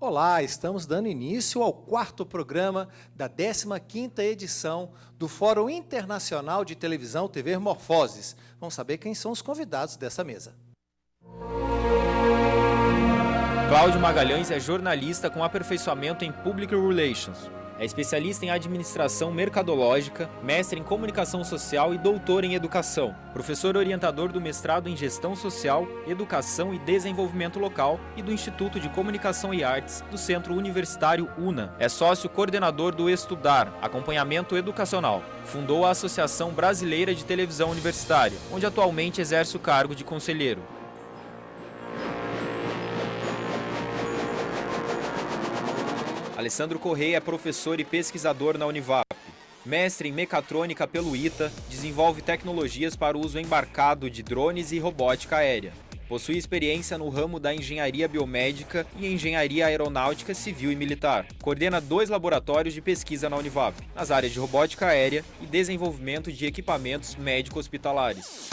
Olá, estamos dando início ao quarto programa da 15ª edição do Fórum Internacional de Televisão TV Morfoses. Vamos saber quem são os convidados dessa mesa. Cláudio Magalhães é jornalista com aperfeiçoamento em Public Relations. É especialista em administração mercadológica, mestre em comunicação social e doutor em educação. Professor orientador do mestrado em gestão social, educação e desenvolvimento local e do Instituto de Comunicação e Artes do Centro Universitário UNA. É sócio coordenador do Estudar, acompanhamento educacional. Fundou a Associação Brasileira de Televisão Universitária, onde atualmente exerce o cargo de conselheiro. Alessandro Correia é professor e pesquisador na Univap. Mestre em mecatrônica pelo ITA, desenvolve tecnologias para o uso embarcado de drones e robótica aérea. Possui experiência no ramo da engenharia biomédica e engenharia aeronáutica civil e militar. Coordena 2 laboratórios de pesquisa na Univap, nas áreas de robótica aérea e desenvolvimento de equipamentos médico-hospitalares.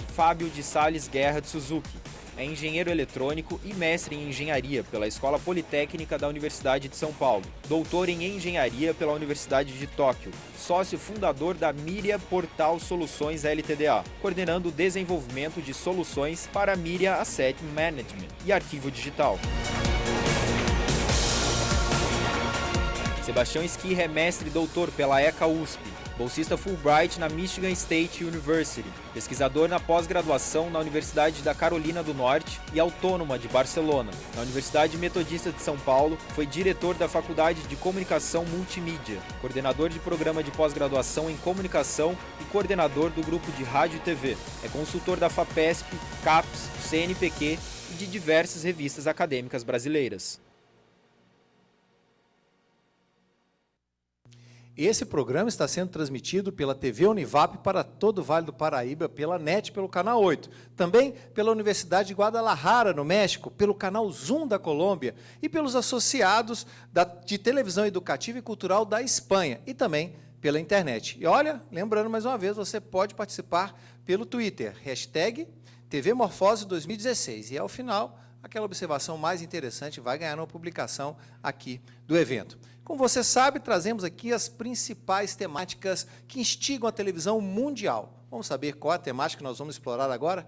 Fábio de Sales Guerra de Suzuki. É engenheiro eletrônico e mestre em engenharia pela Escola Politécnica da Universidade de São Paulo. Doutor em engenharia pela Universidade de Tóquio. Sócio fundador da Miria Portal Soluções LTDA, coordenando o desenvolvimento de soluções para Miria Asset Management e arquivo digital. Sebastião Esquirra é mestre e doutor pela ECA USP. Bolsista Fulbright na Michigan State University, pesquisador na pós-graduação na Universidade da Carolina do Norte e Autônoma de Barcelona. Na Universidade Metodista de São Paulo, foi diretor da Faculdade de Comunicação Multimídia, coordenador de programa de pós-graduação em comunicação e coordenador do grupo de rádio e TV. É consultor da FAPESP, CAPES, CNPq e de diversas revistas acadêmicas brasileiras. Esse programa está sendo transmitido pela TV Univap para todo o Vale do Paraíba, pela NET, pelo Canal 8. Também pela Universidade de Guadalajara, no México, pelo Canal Zoom da Colômbia e pelos associados de televisão educativa e cultural da Espanha e também pela internet. E olha, lembrando mais uma vez, você pode participar pelo Twitter, hashtag TV Morfose 2016. E ao final, aquela observação mais interessante vai ganhar uma publicação aqui do evento. Como você sabe, trazemos aqui as principais temáticas que instigam a televisão mundial. Vamos saber qual é a temática que nós vamos explorar agora?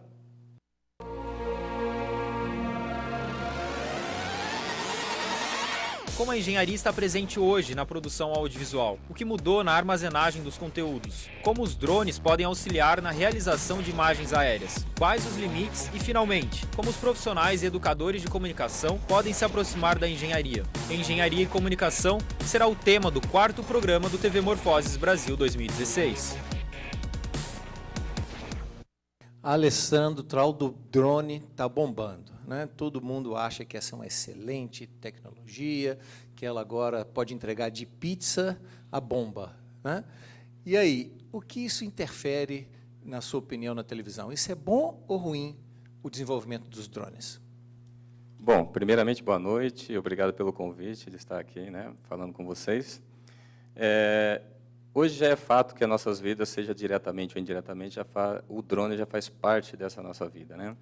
Como a engenharia está presente hoje na produção audiovisual? O que mudou na armazenagem dos conteúdos? Como os drones podem auxiliar na realização de imagens aéreas? Quais os limites? E, finalmente, como os profissionais e educadores de comunicação podem se aproximar da engenharia? Engenharia e comunicação será o tema do 4º programa do TV Morfoses Brasil 2016. Alessandro, o tal do drone está bombando, né? Todo mundo acha que essa é uma excelente tecnologia, que ela agora pode entregar de pizza a bomba, né? E aí, o que isso interfere, na sua opinião, na televisão? Isso é bom ou ruim, o desenvolvimento dos drones? Bom, primeiramente, boa noite e obrigado pelo convite de estar aqui, né, falando com vocês. Hoje já é fato que as nossas vidas, seja diretamente ou indiretamente, o drone já faz parte dessa nossa vida, né?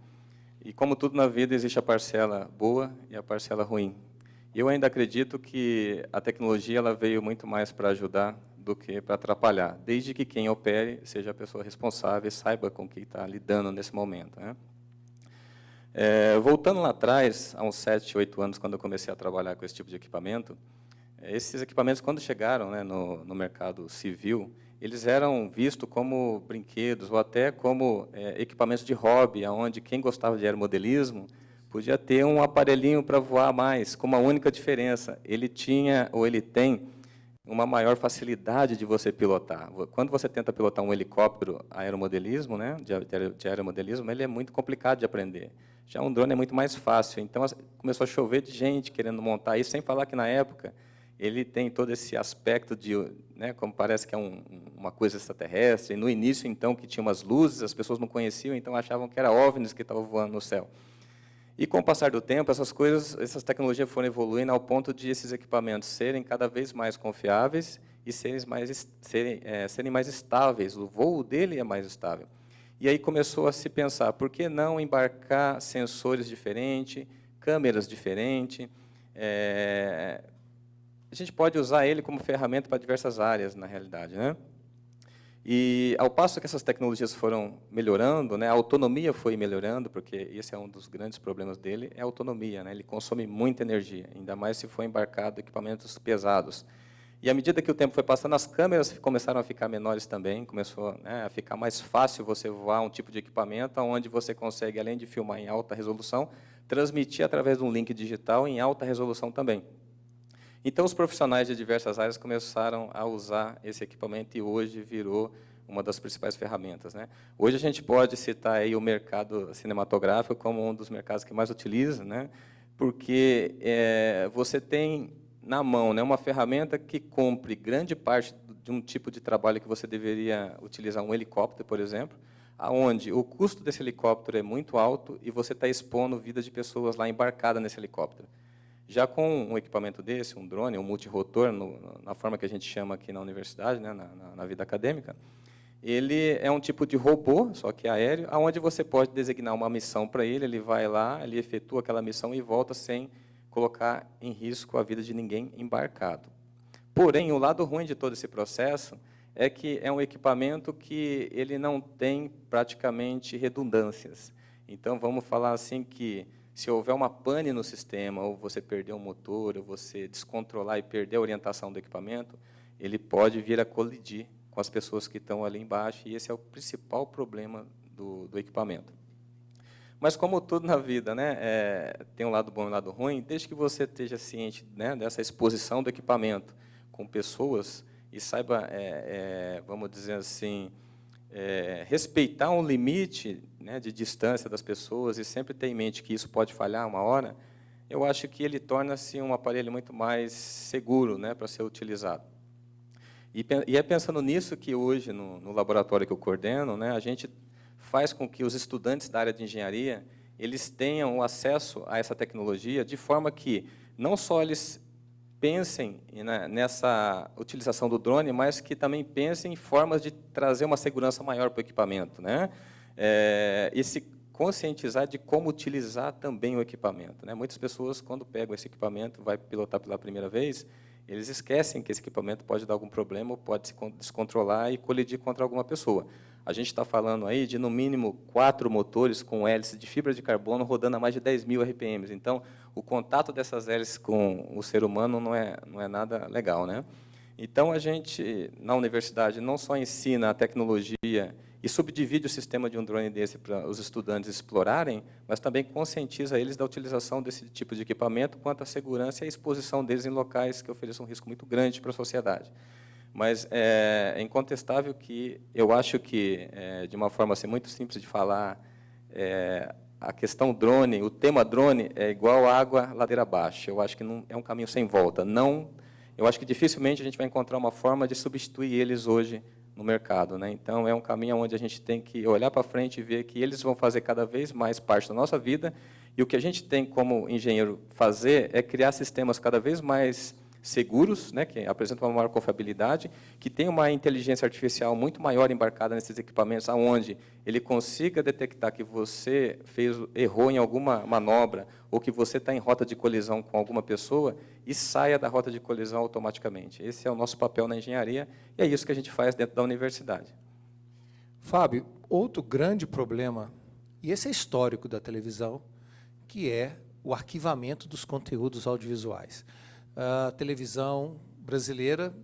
E como tudo na vida, existe a parcela boa e a parcela ruim. Eu ainda acredito que a tecnologia ela veio muito mais para ajudar do que para atrapalhar, desde que quem opere seja a pessoa responsável e saiba com o que está lidando nesse momento, né? Voltando lá atrás, há uns 7, 8 anos, quando eu comecei a trabalhar com esse tipo de equipamento, esses equipamentos, quando chegaram, né, no mercado civil, eles eram vistos como brinquedos ou até como equipamentos de hobby, onde quem gostava de aeromodelismo podia ter um aparelhinho para voar mais, com uma única diferença. Ele tinha, ou ele tem, uma maior facilidade de você pilotar. Quando você tenta pilotar um helicóptero aeromodelismo, né, de aeromodelismo, ele é muito complicado de aprender. Já um drone é muito mais fácil. Então, começou a chover de gente querendo montar isso, sem falar que, na época, ele tem todo esse aspecto de, né, como parece que é uma coisa extraterrestre. E no início, então, que tinha umas luzes, as pessoas não conheciam, então achavam que era OVNIs que estavam voando no céu. E com o passar do tempo, essas tecnologias foram evoluindo ao ponto de esses equipamentos serem cada vez mais confiáveis e serem mais estáveis. O voo dele é mais estável. E aí começou a se pensar, por que não embarcar sensores diferentes, câmeras diferentes? A gente pode usar ele como ferramenta para diversas áreas, na realidade, né? E, ao passo que essas tecnologias foram melhorando, né, a autonomia foi melhorando, porque esse é um dos grandes problemas dele, é a autonomia, né? Ele consome muita energia, ainda mais se for embarcado equipamentos pesados. E, à medida que o tempo foi passando, as câmeras começaram a ficar menores também, começou, né, a ficar mais fácil você voar um tipo de equipamento onde você consegue, além de filmar em alta resolução, transmitir através de um link digital em alta resolução também. Então, os profissionais de diversas áreas começaram a usar esse equipamento e hoje virou uma das principais ferramentas, né? Hoje a gente pode citar aí o mercado cinematográfico como um dos mercados que mais utiliza, né? Porque você tem na mão, né, uma ferramenta que cumpre grande parte de um tipo de trabalho que você deveria utilizar um helicóptero, por exemplo, aonde o custo desse helicóptero é muito alto e você está expondo vida de pessoas lá embarcadas nesse helicóptero. Já com um equipamento desse, um drone, um multirotor, na forma que a gente chama aqui na universidade, né, na vida acadêmica, ele é um tipo de robô, só que aéreo, onde você pode designar uma missão para ele, ele vai lá, ele efetua aquela missão e volta sem colocar em risco a vida de ninguém embarcado. Porém, o lado ruim de todo esse processo é que é um equipamento que ele não tem praticamente redundâncias. Então, vamos falar assim que se houver uma pane no sistema, ou você perder um motor, ou você descontrolar e perder a orientação do equipamento, ele pode vir a colidir com as pessoas que estão ali embaixo, e esse é o principal problema do equipamento. Mas, como tudo na vida, né, tem um lado bom e um lado ruim, desde que você esteja ciente, né, dessa exposição do equipamento com pessoas e saiba, vamos dizer assim, respeitar um limite, né, de distância das pessoas e sempre ter em mente que isso pode falhar uma hora, eu acho que ele torna-se um aparelho muito mais seguro, né, para ser utilizado. E é pensando nisso que hoje, no laboratório que eu coordeno, né, a gente faz com que os estudantes da área de engenharia eles tenham acesso a essa tecnologia de forma que não só eles pensem nessa utilização do drone, mas que também pensem em formas de trazer uma segurança maior para o equipamento, né? E se conscientizar de como utilizar também o equipamento, né? Muitas pessoas, quando pegam esse equipamento, vai pilotar pela primeira vez, eles esquecem que esse equipamento pode dar algum problema ou pode se descontrolar e colidir contra alguma pessoa. A gente está falando aí de, no mínimo, 4 motores com hélices de fibra de carbono rodando a mais de 10.000 RPMs. Então, o contato dessas hélices com o ser humano não é nada legal, né? Então, a gente, na universidade, não só ensina a tecnologia e subdivide o sistema de um drone desse para os estudantes explorarem, mas também conscientiza eles da utilização desse tipo de equipamento quanto à segurança e à exposição deles em locais que ofereçam um risco muito grande para a sociedade. Mas é incontestável que eu acho que, de uma forma assim, muito simples de falar, a questão drone, o tema drone é igual água ladeira abaixo. Eu acho que não é um caminho sem volta. Eu acho que dificilmente a gente vai encontrar uma forma de substituir eles hoje no mercado, né? Então, é um caminho onde a gente tem que olhar para frente e ver que eles vão fazer cada vez mais parte da nossa vida, e o que a gente tem como engenheiro fazer é criar sistemas cada vez mais seguros, né, que apresentam uma maior confiabilidade, que tem uma inteligência artificial muito maior embarcada nesses equipamentos, onde ele consiga detectar que você errou em alguma manobra ou que você está em rota de colisão com alguma pessoa e saia da rota de colisão automaticamente. Esse é o nosso papel na engenharia e é isso que a gente faz dentro da universidade. Fábio, outro grande problema, e esse é histórico da televisão, que é o arquivamento dos conteúdos audiovisuais. A televisão brasileira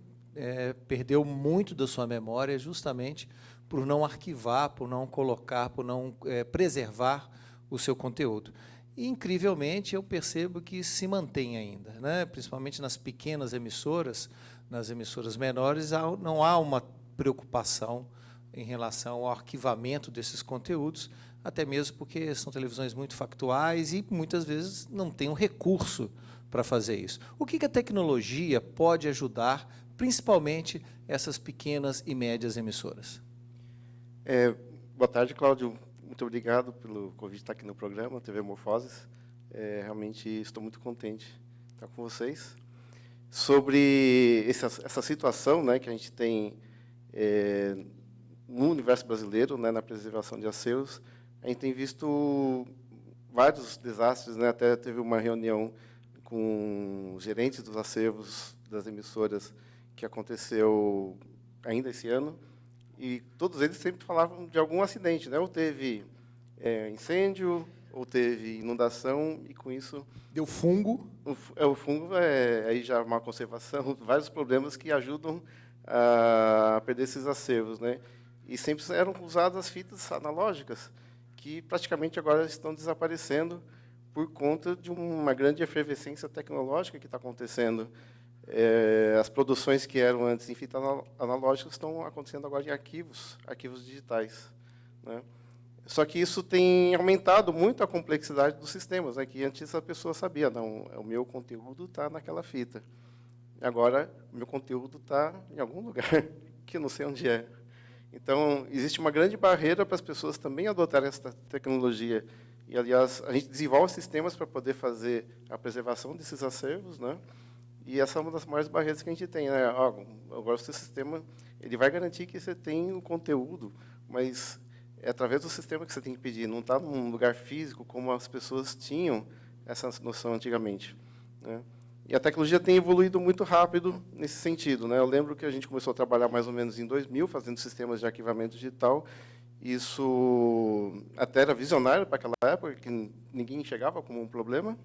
perdeu muito da sua memória justamente por não arquivar, por não colocar, por não preservar o seu conteúdo. E, incrivelmente, eu percebo que se mantém ainda, né? Principalmente nas pequenas emissoras, nas emissoras menores, não há uma preocupação em relação ao arquivamento desses conteúdos, até mesmo porque são televisões muito factuais e, muitas vezes, não tem um recurso para fazer isso. O que a tecnologia pode ajudar, principalmente essas pequenas e médias emissoras? Boa tarde, Cláudio. Muito obrigado pelo convite de estar aqui no programa, TV Morfoses. Realmente estou muito contente de estar com vocês. Sobre essa situação, né, que a gente tem no universo brasileiro, né, na preservação de acervos. A gente tem visto vários desastres, né? Até teve uma reunião com os gerentes dos acervos das emissoras que aconteceu ainda esse ano, e todos eles sempre falavam de algum acidente, né? Ou teve incêndio, ou teve inundação, e com isso... Deu fungo. O fungo aí já má conservação, vários problemas que ajudam a perder esses acervos, né? E sempre eram usadas as fitas analógicas, que praticamente agora estão desaparecendo por conta de uma grande efervescência tecnológica que está acontecendo. As produções que eram antes em fitas analógicas estão acontecendo agora em arquivos digitais, né? Só que isso tem aumentado muito a complexidade dos sistemas, né? Que antes a pessoa sabia, não, o meu conteúdo está naquela fita. Agora, o meu conteúdo está em algum lugar que eu não sei onde é. Então, existe uma grande barreira para as pessoas também adotarem essa tecnologia. E, aliás, a gente desenvolve sistemas para poder fazer a preservação desses acervos, né? E essa é uma das maiores barreiras que a gente tem, né? Agora, o seu sistema ele vai garantir que você tem o conteúdo, mas é através do sistema que você tem que pedir, não está num lugar físico como as pessoas tinham essa noção antigamente, né? E a tecnologia tem evoluído muito rápido nesse sentido, né? Eu lembro que a gente começou a trabalhar mais ou menos em 2000, fazendo sistemas de arquivamento digital. Isso até era visionário para aquela época, que ninguém enxergava como um problema.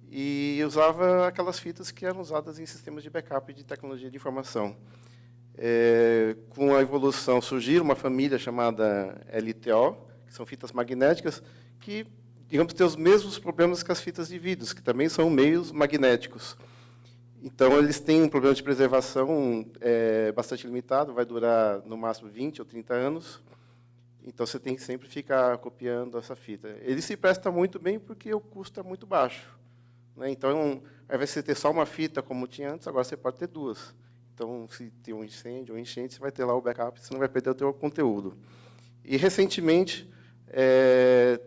E usava aquelas fitas que eram usadas em sistemas de backup de tecnologia de informação. Com a evolução, surgiu uma família chamada LTO, que são fitas magnéticas, que digamos, ter os mesmos problemas que as fitas de vídeos, que também são meios magnéticos. Então, eles têm um problema de preservação bastante limitado, vai durar, no máximo, 20 ou 30 anos. Então, você tem que sempre ficar copiando essa fita. Ele se presta muito bem porque o custo é muito baixo, né? Então, ao invés de você ter só uma fita, como tinha antes, agora você pode ter duas. Então, se tem um incêndio ou enchente, você vai ter lá o backup, você não vai perder o seu conteúdo. E, recentemente,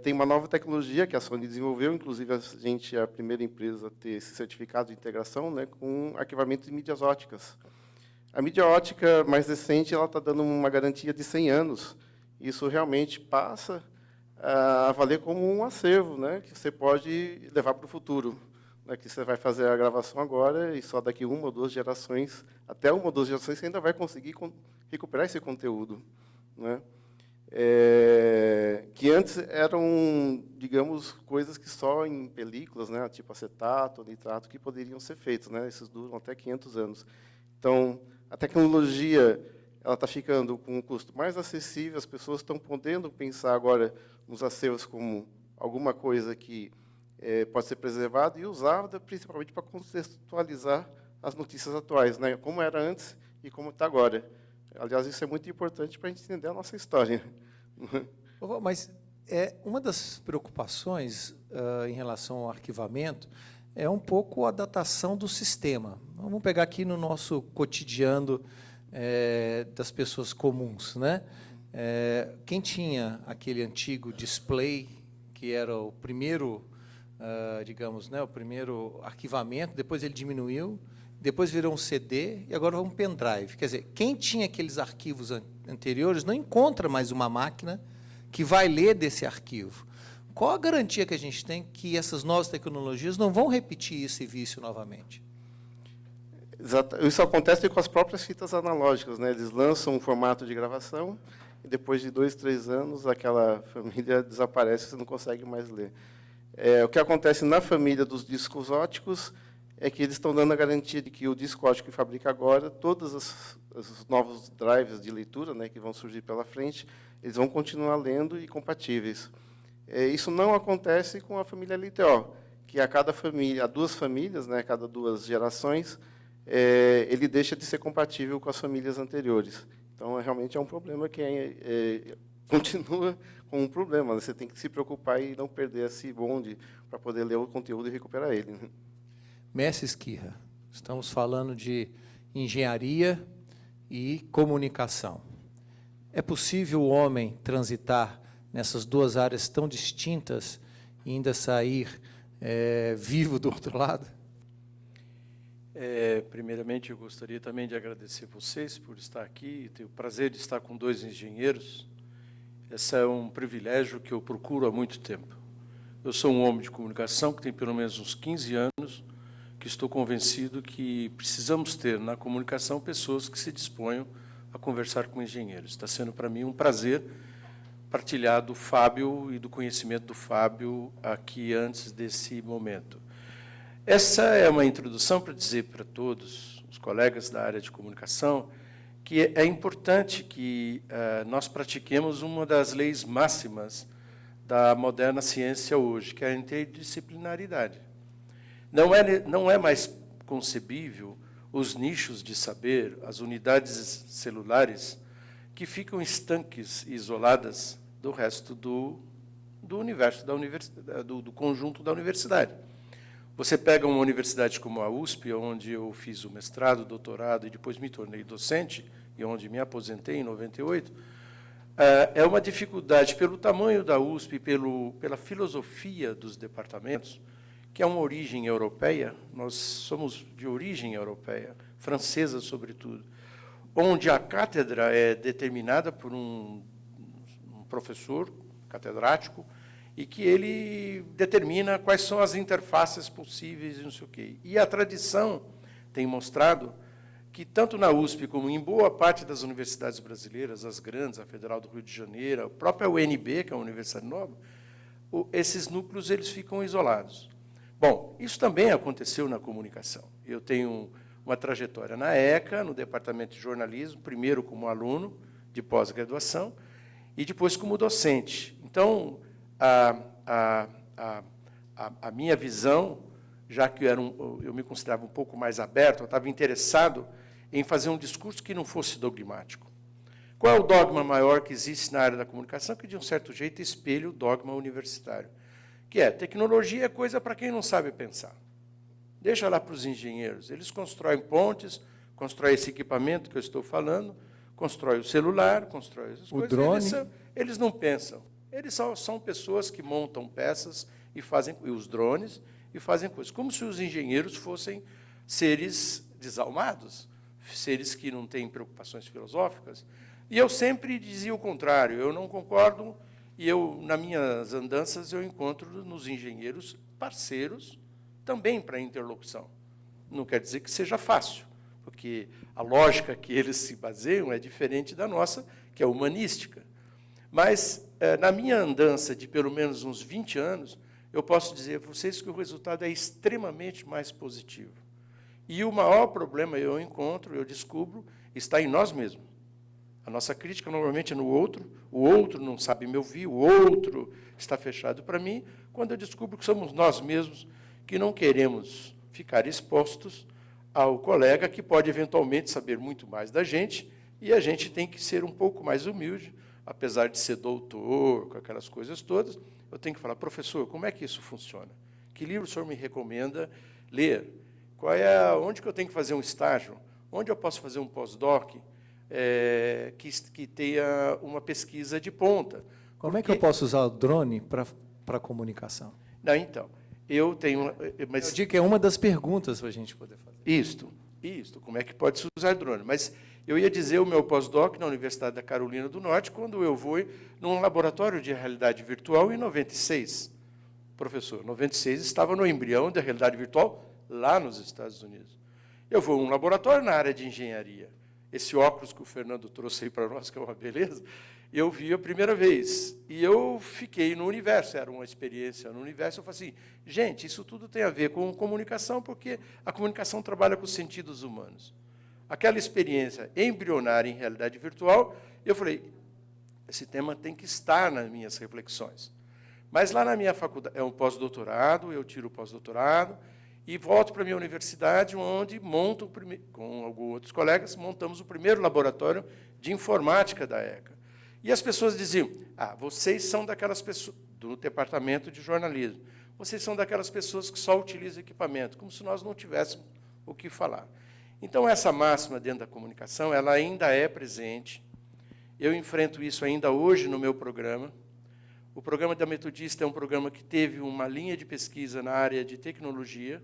tem uma nova tecnologia que a Sony desenvolveu, inclusive a gente é a primeira empresa a ter esse certificado de integração, né, com arquivamento de mídias óticas. A mídia ótica mais recente ela está dando uma garantia de 100 anos. Isso realmente passa a valer como um acervo, né, que você pode levar para o futuro, né, que você vai fazer a gravação agora e só daqui uma ou duas gerações, até uma ou duas gerações, você ainda vai conseguir recuperar esse conteúdo, né? Que antes eram, digamos, coisas que só em películas, né, tipo acetato, nitrato, que poderiam ser feitos, né? Esses duram até 500 anos. Então, a tecnologia ela está ficando com um custo mais acessível, as pessoas estão podendo pensar agora nos acervos como alguma coisa que pode ser preservada e usada principalmente para contextualizar as notícias atuais, né? Como era antes e como está agora. Aliás, isso é muito importante para a gente entender a nossa história. Mas uma das preocupações em relação ao arquivamento é um pouco a datação do sistema. Vamos pegar aqui no nosso cotidiano das pessoas comuns, né? Quem tinha aquele antigo display, que era o primeiro, digamos, né, o primeiro arquivamento, depois ele diminuiu, depois virou um CD e agora um pendrive. Quer dizer, quem tinha aqueles arquivos anteriores não encontra mais uma máquina que vai ler desse arquivo. Qual a garantia que a gente tem que essas novas tecnologias não vão repetir esse vício novamente? Exato. Isso acontece com as próprias fitas analógicas, né? Eles lançam um formato de gravação e depois de 2, 3 anos aquela família desaparece, você não consegue mais ler. O que acontece na família dos discos óticos é que eles estão dando a garantia de que o disco ótico que fabrica agora, todos os novos drives de leitura, né, que vão surgir pela frente, eles vão continuar lendo e compatíveis. Isso não acontece com a família LTO, que a cada família, a 2 famílias, né, a cada 2 gerações, ele deixa de ser compatível com as famílias anteriores. Então, realmente é um problema que continua com um problema, né? Você tem que se preocupar e não perder esse bonde para poder ler o conteúdo e recuperar ele. Mestre Esquirra, estamos falando de engenharia e comunicação. É possível o homem transitar nessas 2 áreas tão distintas e ainda sair vivo do outro lado? Primeiramente, eu gostaria também de agradecer vocês por estar aqui, ter o prazer de estar com 2 engenheiros. Esse é um privilégio que eu procuro há muito tempo. Eu sou um homem de comunicação que tem pelo menos uns 15 anos, que estou convencido que precisamos ter na comunicação pessoas que se disponham a conversar com engenheiros. Está sendo para mim um prazer partilhar do Fábio e do conhecimento do Fábio aqui antes desse momento. Essa é uma introdução para dizer para todos os colegas da área de comunicação que é importante que nós pratiquemos uma das leis máximas da moderna ciência hoje, que é a interdisciplinaridade. Não é mais concebível os nichos de saber, as unidades celulares, que ficam estanques e isoladas do resto do universo, do conjunto da universidade. Você pega uma universidade como a USP, onde eu fiz o mestrado, doutorado e depois me tornei docente, e onde me aposentei em 98, é uma dificuldade pelo tamanho da USP, pela filosofia dos departamentos, que é uma origem europeia, nós somos de origem europeia, francesa sobretudo, onde a cátedra é determinada por um professor catedrático, e que ele determina quais são as interfaces possíveis e não sei o quê. E a tradição tem mostrado que, tanto na USP como em boa parte das universidades brasileiras, as grandes, a Federal do Rio de Janeiro, a própria UNB, que é a Universidade Nova, esses núcleos eles ficam isolados. Bom, isso também aconteceu na comunicação. Eu tenho uma trajetória na ECA, no Departamento de Jornalismo, primeiro como aluno de pós-graduação e depois como docente. Então, a minha visão, já que eu me considerava um pouco mais aberto, eu estava interessado em fazer um discurso que não fosse dogmático. Qual é o dogma maior que existe na área da comunicação, que, de um certo jeito, espelha o dogma universitário? Que é, tecnologia é coisa para quem não sabe pensar. Deixa lá para os engenheiros. Eles constroem pontes, constroem esse equipamento que eu estou falando, constroem o celular, constroem essas coisas. Drone. Eles não pensam. Eles são pessoas que montam peças e fazem os drones e fazem coisas, como se os engenheiros fossem seres desalmados, seres que não têm preocupações filosóficas. E eu sempre dizia o contrário, eu não concordo, e nas minhas andanças, eu encontro nos engenheiros parceiros também para interlocução. Não quer dizer que seja fácil, porque a lógica que eles se baseiam é diferente da nossa, que é humanística. Mas, na minha andança de pelo menos uns 20 anos, eu posso dizer a vocês que o resultado é extremamente mais positivo. E o maior problema eu descubro, está em nós mesmos. A nossa crítica, normalmente, é no outro, o outro não sabe me ouvir, o outro está fechado para mim, quando eu descubro que somos nós mesmos que não queremos ficar expostos ao colega que pode, eventualmente, saber muito mais da gente, e a gente tem que ser um pouco mais humilde, apesar de ser doutor, com aquelas coisas todas, eu tenho que falar, professor, como é que isso funciona? Que livro o senhor me recomenda ler? Onde que eu tenho que fazer um estágio? Onde eu posso fazer um pós-doc que tenha uma pesquisa de ponta? Como é que eu posso usar o drone para comunicação? Não, então, eu tenho... Mas eu digo que é uma das perguntas para a gente poder fazer. Isto, como é que pode se usar drone? Mas eu ia dizer o meu pós-doc na Universidade da Carolina do Norte, quando eu vou num laboratório de realidade virtual em 96. Professor, 96 estava no embrião da realidade virtual lá nos Estados Unidos. Eu vou a um laboratório na área de engenharia. Esse óculos que o Fernando trouxe aí para nós, que é uma beleza, eu vi a primeira vez. E eu fiquei no universo, era uma experiência no universo. Eu falei assim, gente, isso tudo tem a ver com comunicação, porque a comunicação trabalha com os sentidos humanos. Aquela experiência embrionária em realidade virtual, eu falei, esse tema tem que estar nas minhas reflexões. Mas lá na minha faculdade, é um pós-doutorado, eu tiro o pós-doutorado, e volto para a minha universidade, onde monto, com alguns outros colegas, montamos o primeiro laboratório de informática da ECA. E as pessoas diziam, vocês são daquelas pessoas, do departamento de jornalismo, vocês são daquelas pessoas que só utilizam equipamento, como se nós não tivéssemos o que falar. Então, essa máxima dentro da comunicação, ela ainda é presente. Eu enfrento isso ainda hoje no meu programa. O programa da Metodista é um programa que teve uma linha de pesquisa na área de tecnologia.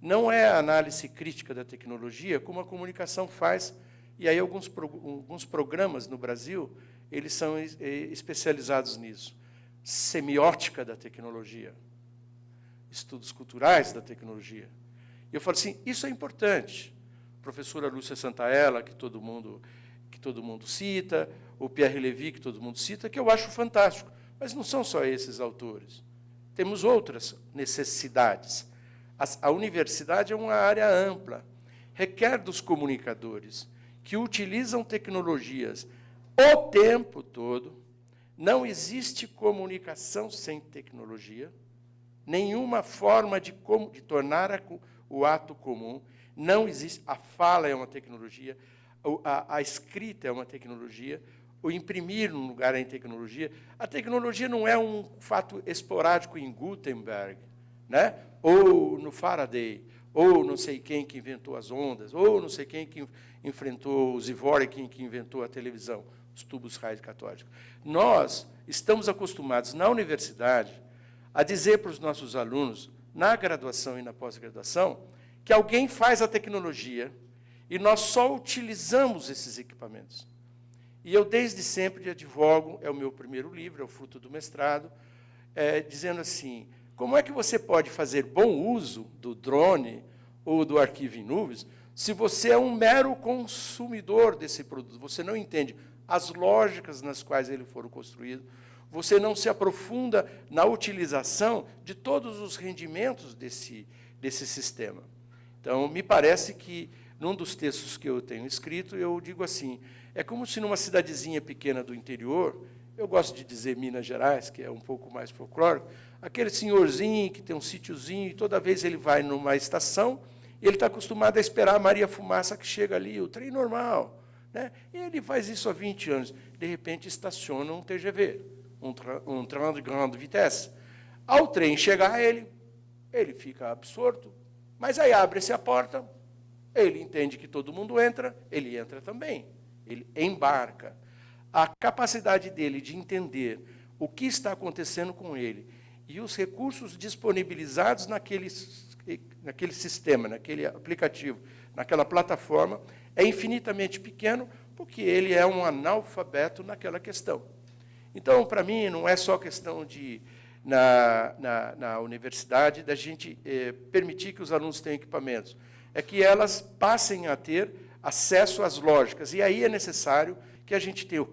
não é a análise crítica da tecnologia como a comunicação faz, e aí alguns programas no Brasil, eles são especializados nisso. Semiótica da tecnologia, estudos culturais da tecnologia. E eu falo assim, isso é importante. A professora Lúcia Santaella, que todo mundo cita, o Pierre Levy, que todo mundo cita, que eu acho fantástico. Mas não são só esses autores. Temos outras necessidades. A universidade é uma área ampla, requer dos comunicadores que utilizam tecnologias o tempo todo. Não existe comunicação sem tecnologia, nenhuma forma de tornar o ato comum. Não existe. A fala é uma tecnologia, a escrita é uma tecnologia, o imprimir num lugar é tecnologia. A tecnologia não é um fato esporádico em Gutenberg, né? Ou no Faraday, ou não sei quem que inventou as ondas, ou não sei quem que enfrentou o Zvorekin, que inventou a televisão, os tubos radiocatódicos. Nós estamos acostumados, na universidade, a dizer para os nossos alunos, na graduação e na pós-graduação, que alguém faz a tecnologia e nós só utilizamos esses equipamentos. E eu, desde sempre, advogo, é o meu primeiro livro, é o fruto do mestrado, dizendo assim, como é que você pode fazer bom uso do drone ou do arquivo em nuvens se você é um mero consumidor desse produto? Você não entende as lógicas nas quais ele foi construído, você não se aprofunda na utilização de todos os rendimentos desse sistema. Então, me parece que, num dos textos que eu tenho escrito, eu digo assim, é como se numa cidadezinha pequena do interior, eu gosto de dizer Minas Gerais, que é um pouco mais folclórico, aquele senhorzinho que tem um sítiozinho, e toda vez ele vai numa estação, e ele está acostumado a esperar a Maria Fumaça que chega ali, o trem normal, né? E ele faz isso há 20 anos. De repente, estaciona um TGV, um trem de grande vitesse. Ao trem chegar, ele fica absorto, mas aí abre-se a porta, ele entende que todo mundo entra, ele entra também, ele embarca. A capacidade dele de entender o que está acontecendo com ele e os recursos disponibilizados naquele sistema, naquele aplicativo, naquela plataforma, é infinitamente pequeno, porque ele é um analfabeto naquela questão. Então, para mim, não é só questão de, na universidade, da gente permitir que os alunos tenham equipamentos, é que elas passem a ter acesso às lógicas. E aí é necessário que a gente tenha o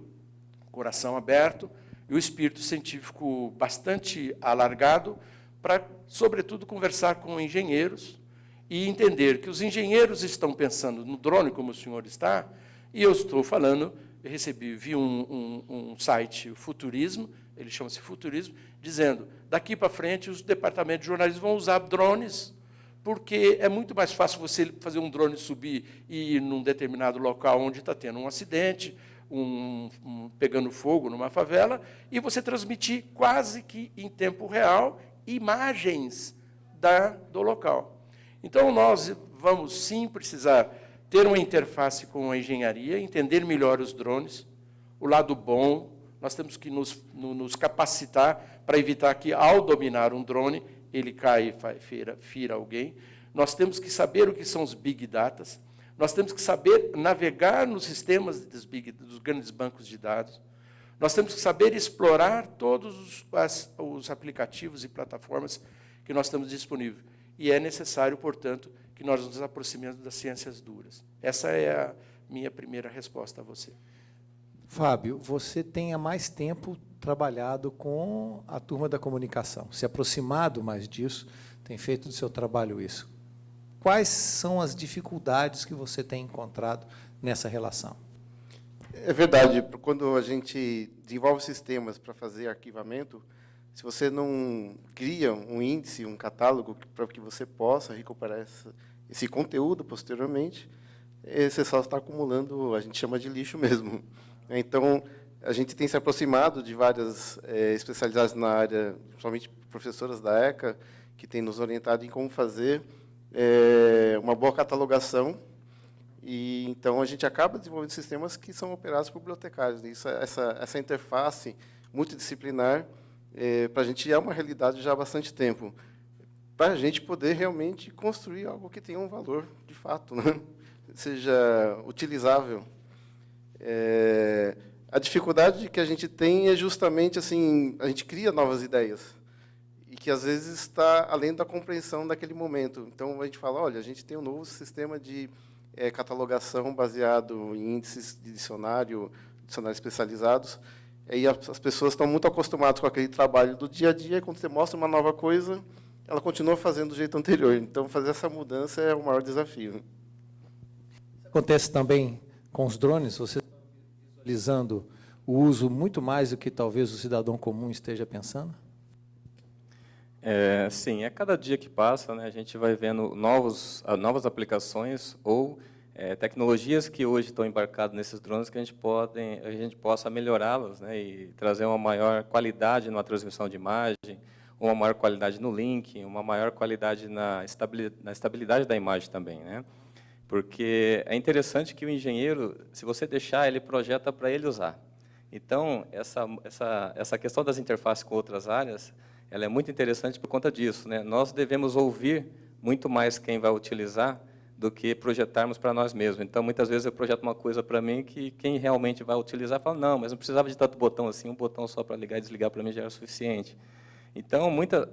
coração aberto e o espírito científico bastante alargado para, sobretudo, conversar com engenheiros e entender que os engenheiros estão pensando no drone, como o senhor está, e eu estou falando, vi um site, o Futurismo, ele chama-se Futurismo, dizendo, daqui para frente, os departamentos de jornalismo vão usar drones, porque é muito mais fácil você fazer um drone subir e ir num determinado local onde está tendo um acidente, pegando fogo numa favela, e você transmitir quase que em tempo real imagens do local. Então, nós vamos, sim, precisar ter uma interface com a engenharia, entender melhor os drones, o lado bom, nós temos que nos capacitar para evitar que, ao dominar um drone, ele caia e fira alguém. Nós temos que saber o que são os big data, nós temos que saber navegar nos sistemas dos grandes bancos de dados, nós temos que saber explorar todos os aplicativos e plataformas que nós temos disponíveis. E é necessário, portanto, que nós nos aproximemos das ciências duras. Essa é a minha primeira resposta a você. Fábio, você tem há mais tempo trabalhado com a turma da comunicação, se aproximado mais disso, tem feito do seu trabalho isso. Quais são as dificuldades que você tem encontrado nessa relação? É verdade, quando a gente desenvolve sistemas para fazer arquivamento, se você não cria um índice, um catálogo para que você possa recuperar esse conteúdo posteriormente, você só está acumulando, a gente chama de lixo mesmo. Então, a gente tem se aproximado de várias especialidades na área, principalmente professoras da ECA, que têm nos orientado em como fazer uma boa catalogação. E, então, a gente acaba desenvolvendo sistemas que são operados por bibliotecários. Isso, essa interface multidisciplinar, para a gente, é uma realidade já há bastante tempo. para a gente poder realmente construir algo que tenha um valor, de fato, né? Seja utilizável. A dificuldade que a gente tem é justamente assim, a gente cria novas ideias e que às vezes está além da compreensão daquele momento. Então a gente fala, olha, a gente tem um novo sistema de catalogação baseado em índices de dicionários especializados. E as pessoas estão muito acostumadas com aquele trabalho do dia a dia, e quando você mostra uma nova coisa, ela continua fazendo do jeito anterior. Então fazer essa mudança é o maior desafio. Acontece também com os drones, você está visualizando o uso muito mais do que talvez o cidadão comum esteja pensando? Sim, a cada dia que passa, né, a gente vai vendo novas aplicações ou tecnologias que hoje estão embarcadas nesses drones que a gente possa melhorá-las, né, e trazer uma maior qualidade na transmissão de imagem, uma maior qualidade no link, uma maior qualidade na estabilidade da imagem também, né? Porque é interessante que o engenheiro, se você deixar, ele projeta para ele usar. Então, essa questão das interfaces com outras áreas, ela é muito interessante por conta disso, né? Nós devemos ouvir muito mais quem vai utilizar do que projetarmos para nós mesmos. Então, muitas vezes eu projeto uma coisa para mim que quem realmente vai utilizar fala, não, mas não precisava de tanto botão assim, um botão só para ligar e desligar para mim já era suficiente. Então,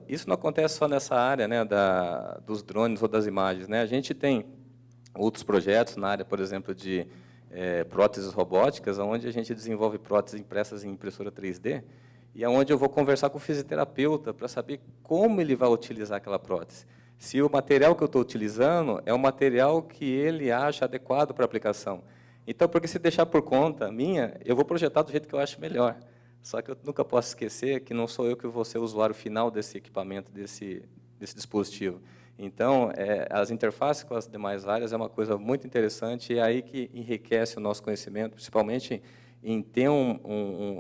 isso não acontece só nessa área, né, dos drones ou das imagens, né? A gente tem outros projetos na área, por exemplo, de próteses robóticas, onde a gente desenvolve próteses impressas em impressora 3D, e onde eu vou conversar com o fisioterapeuta para saber como ele vai utilizar aquela prótese. Se o material que eu estou utilizando é um material que ele acha adequado para a aplicação. Então, porque se deixar por conta minha, eu vou projetar do jeito que eu acho melhor. Só que eu nunca posso esquecer que não sou eu que vou ser o usuário final desse equipamento, desse dispositivo. Então, as interfaces com as demais áreas é uma coisa muito interessante e é aí que enriquece o nosso conhecimento, principalmente em ter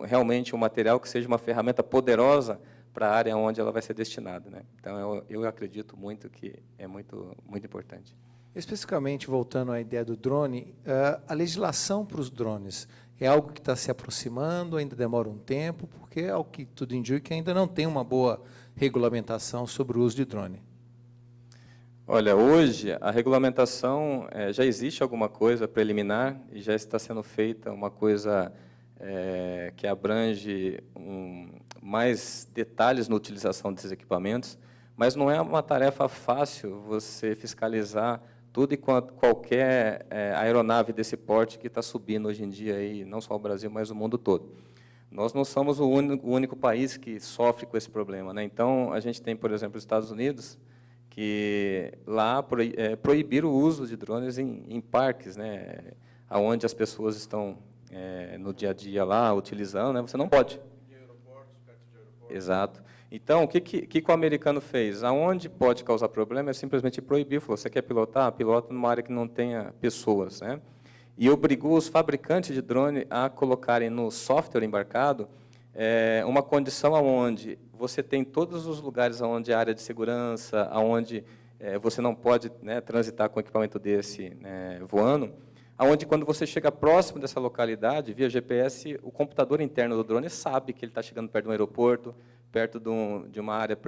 realmente um material que seja uma ferramenta poderosa para a área onde ela vai ser destinada, né? Então, eu acredito muito que é muito, muito importante. Especificamente, voltando à ideia do drone, a legislação para os drones é algo que está se aproximando, ainda demora um tempo, porque, ao que tudo indica, ainda não tem uma boa regulamentação sobre o uso de drone. Olha, hoje a regulamentação, já existe alguma coisa preliminar e já está sendo feita uma coisa que abrange mais detalhes na utilização desses equipamentos, mas não é uma tarefa fácil você fiscalizar tudo e qualquer aeronave desse porte que está subindo hoje em dia, aí, não só o Brasil, mas o mundo todo. Nós não somos o único país que sofre com esse problema, né? Então, a gente tem, por exemplo, os Estados Unidos, que lá proibiram o uso de drones em parques, né, onde as pessoas estão no dia a dia lá utilizando, né, você não pode. Em aeroportos, perto de aeroportos. Exato. Então, o que o americano fez? Aonde pode causar problema é simplesmente proibir. Falou, você quer pilotar? Pilota numa área que não tenha pessoas, né? E obrigou os fabricantes de drone a colocarem no software embarcado uma condição onde você tem todos os lugares onde a área de segurança, onde você não pode, né, transitar com equipamento desse, né, voando, onde quando você chega próximo dessa localidade, via GPS, o computador interno do drone sabe que ele está chegando perto de um aeroporto, perto de uma área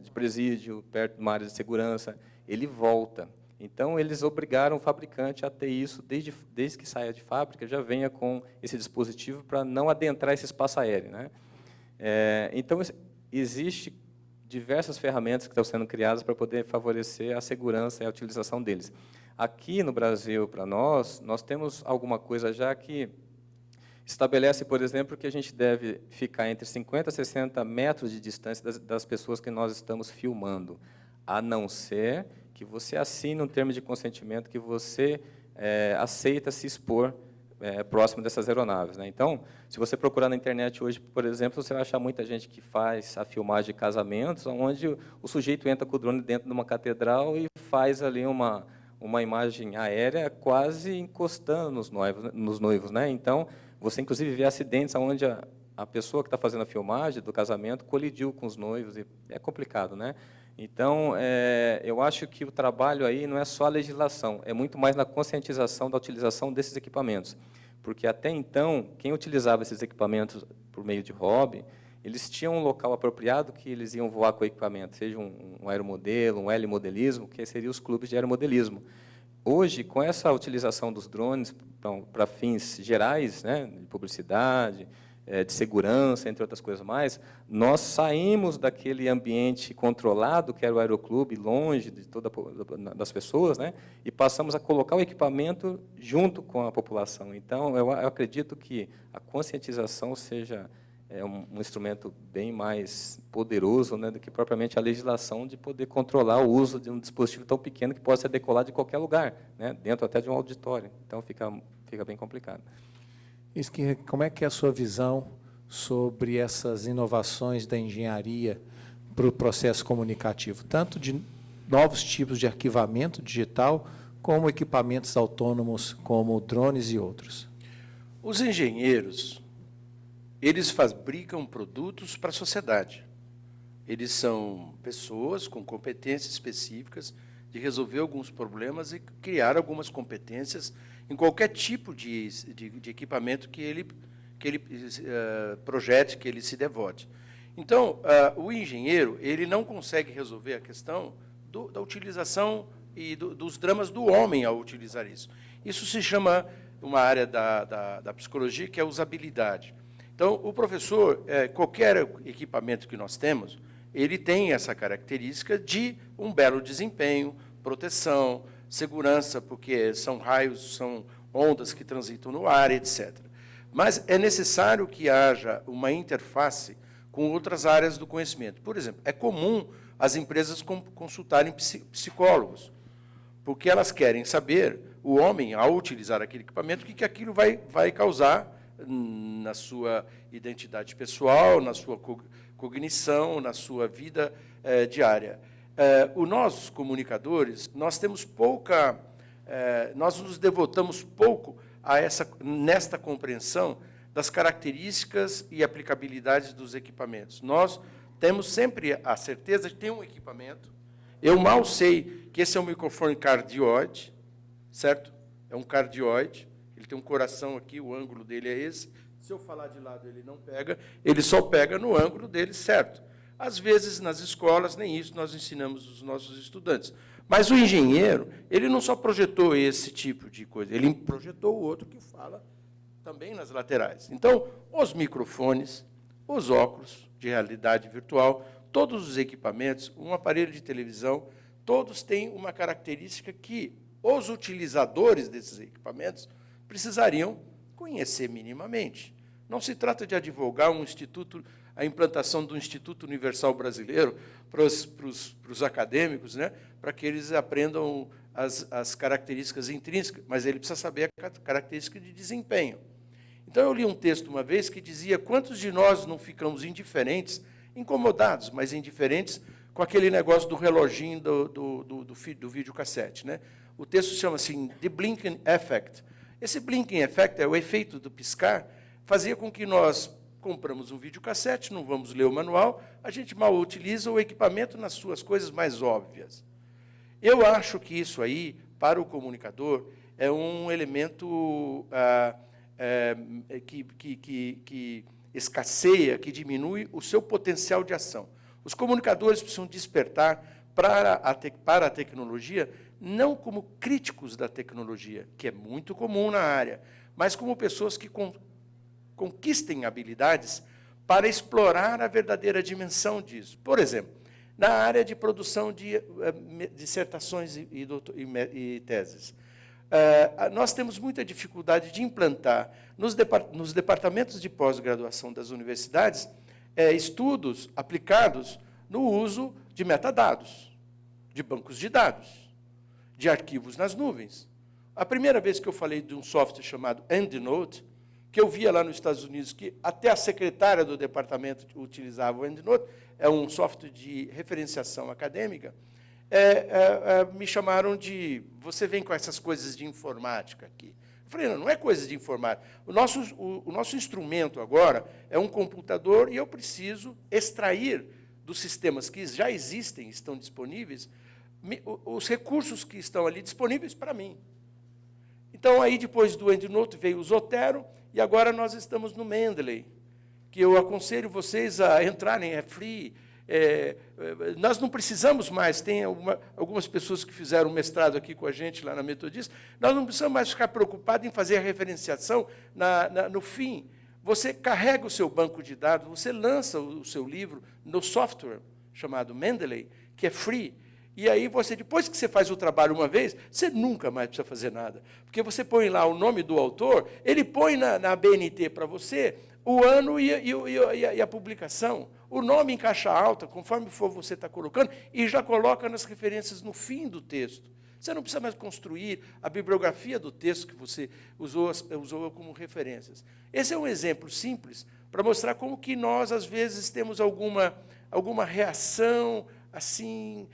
de presídio, perto de uma área de segurança, ele volta. Então, eles obrigaram o fabricante a ter isso, desde que saia de fábrica, já venha com esse dispositivo para não adentrar esse espaço aéreo, né? Então, existe diversas ferramentas que estão sendo criadas para poder favorecer a segurança e a utilização deles. Aqui no Brasil, para nós temos alguma coisa já que estabelece, por exemplo, que a gente deve ficar entre 50 a 60 metros de distância das pessoas que nós estamos filmando, a não ser que você assine um termo de consentimento que você aceita se expor próximo dessas aeronaves, né? Então, se você procurar na internet hoje, por exemplo, você vai achar muita gente que faz a filmagem de casamentos, onde o sujeito entra com o drone dentro de uma catedral e faz ali uma imagem aérea quase encostando nos noivos, né? Então, você inclusive vê acidentes onde a pessoa que está fazendo a filmagem do casamento colidiu com os noivos, e é complicado, né? Então, eu acho que o trabalho aí não é só a legislação, é muito mais na conscientização da utilização desses equipamentos. Porque, até então, quem utilizava esses equipamentos por meio de hobby, eles tinham um local apropriado que eles iam voar com o equipamento, seja um aeromodelo, um helimodelismo, que seriam os clubes de aeromodelismo. Hoje, com essa utilização dos drones para fins gerais, né, de publicidade, de segurança, entre outras coisas mais, nós saímos daquele ambiente controlado, que era o aeroclube, longe de das pessoas, né, e passamos a colocar o equipamento junto com a população. Então, eu acredito que a conscientização seja um instrumento bem mais poderoso, né, do que propriamente a legislação de poder controlar o uso de um dispositivo tão pequeno que pode ser decolado de qualquer lugar, né, dentro até de um auditório. Então, fica bem complicado. Como é que é a sua visão sobre essas inovações da engenharia para o processo comunicativo, tanto de novos tipos de arquivamento digital, como equipamentos autônomos, como drones e outros? Os engenheiros, eles fabricam produtos para a sociedade. Eles são pessoas com competências específicas de resolver alguns problemas e criar algumas competências em qualquer tipo de equipamento que ele projete, que ele se devote. Então, o engenheiro, ele não consegue resolver a questão da utilização e dos dramas do homem ao utilizar isso. Isso se chama, uma área da psicologia, que é a usabilidade. Então, o professor, qualquer equipamento que nós temos, ele tem essa característica de um belo desempenho, proteção, segurança, porque são raios, são ondas que transitam no ar, etc. Mas é necessário que haja uma interface com outras áreas do conhecimento. Por exemplo, é comum as empresas consultarem psicólogos, porque elas querem saber, o homem, ao utilizar aquele equipamento, o que aquilo vai causar na sua identidade pessoal, na sua cognição, na sua vida diária. Nós, os comunicadores, nós temos nós nos devotamos pouco nesta compreensão das características e aplicabilidades dos equipamentos. Nós temos sempre a certeza de ter um equipamento. Eu mal sei que esse é um microfone cardioide, certo? É um cardioide, ele tem um coração aqui, o ângulo dele é esse. Se eu falar de lado, ele não pega, ele só pega no ângulo dele, certo? Às vezes, nas escolas, nem isso nós ensinamos os nossos estudantes. Mas o engenheiro, ele não só projetou esse tipo de coisa, ele projetou o outro que fala também nas laterais. Então, os microfones, os óculos de realidade virtual, todos os equipamentos, um aparelho de televisão, todos têm uma característica que os utilizadores desses equipamentos precisariam conhecer minimamente. Não se trata de advogar a implantação do Instituto Universal Brasileiro para os acadêmicos, né, para que eles aprendam as características intrínsecas, mas ele precisa saber a característica de desempenho. Então, eu li um texto uma vez que dizia: quantos de nós não ficamos indiferentes, incomodados, mas indiferentes, com aquele negócio do reloginho do videocassete, né? O texto chama assim, The Blinking Effect. Esse Blinking Effect é o efeito do piscar, fazia com que nós compramos um videocassete, não vamos ler o manual, a gente mal utiliza o equipamento nas suas coisas mais óbvias. Eu acho que isso aí, para o comunicador, é um elemento que escasseia, que diminui o seu potencial de ação. Os comunicadores precisam despertar para a tecnologia, não como críticos da tecnologia, que é muito comum na área, mas como pessoas que conquistem habilidades para explorar a verdadeira dimensão disso. Por exemplo, na área de produção de dissertações e teses. Nós temos muita dificuldade de implantar nos departamentos de pós-graduação das universidades estudos aplicados no uso de metadados, de bancos de dados, de arquivos nas nuvens. A primeira vez que eu falei de um software chamado EndNote, que eu via lá nos Estados Unidos, que até a secretária do departamento utilizava o EndNote, é um software de referenciação acadêmica, me chamaram de... Você vem com essas coisas de informática aqui. Eu falei, não é coisa de informática. O nosso instrumento agora é um computador e eu preciso extrair dos sistemas que já existem, estão disponíveis, os recursos que estão ali disponíveis para mim. Então, aí, depois do EndNote, veio o Zotero, e agora nós estamos no Mendeley. que eu aconselho vocês a entrarem, é free. Nós não precisamos mais, tem algumas pessoas que fizeram mestrado aqui com a gente lá na Metodista, nós não precisamos mais ficar preocupados em fazer a referenciação no fim. Você carrega o seu banco de dados, você lança o seu livro no software chamado Mendeley, que é free, e aí você, depois que você faz o trabalho uma vez, você nunca mais precisa fazer nada, porque você põe lá o nome do autor, ele põe na BNT para você o ano e a publicação, o nome em caixa alta, conforme for você está colocando, e já coloca nas referências no fim do texto. Você não precisa mais construir a bibliografia do texto que você usou como referências. Esse é um exemplo simples para mostrar como que nós, às vezes, temos alguma reação assim,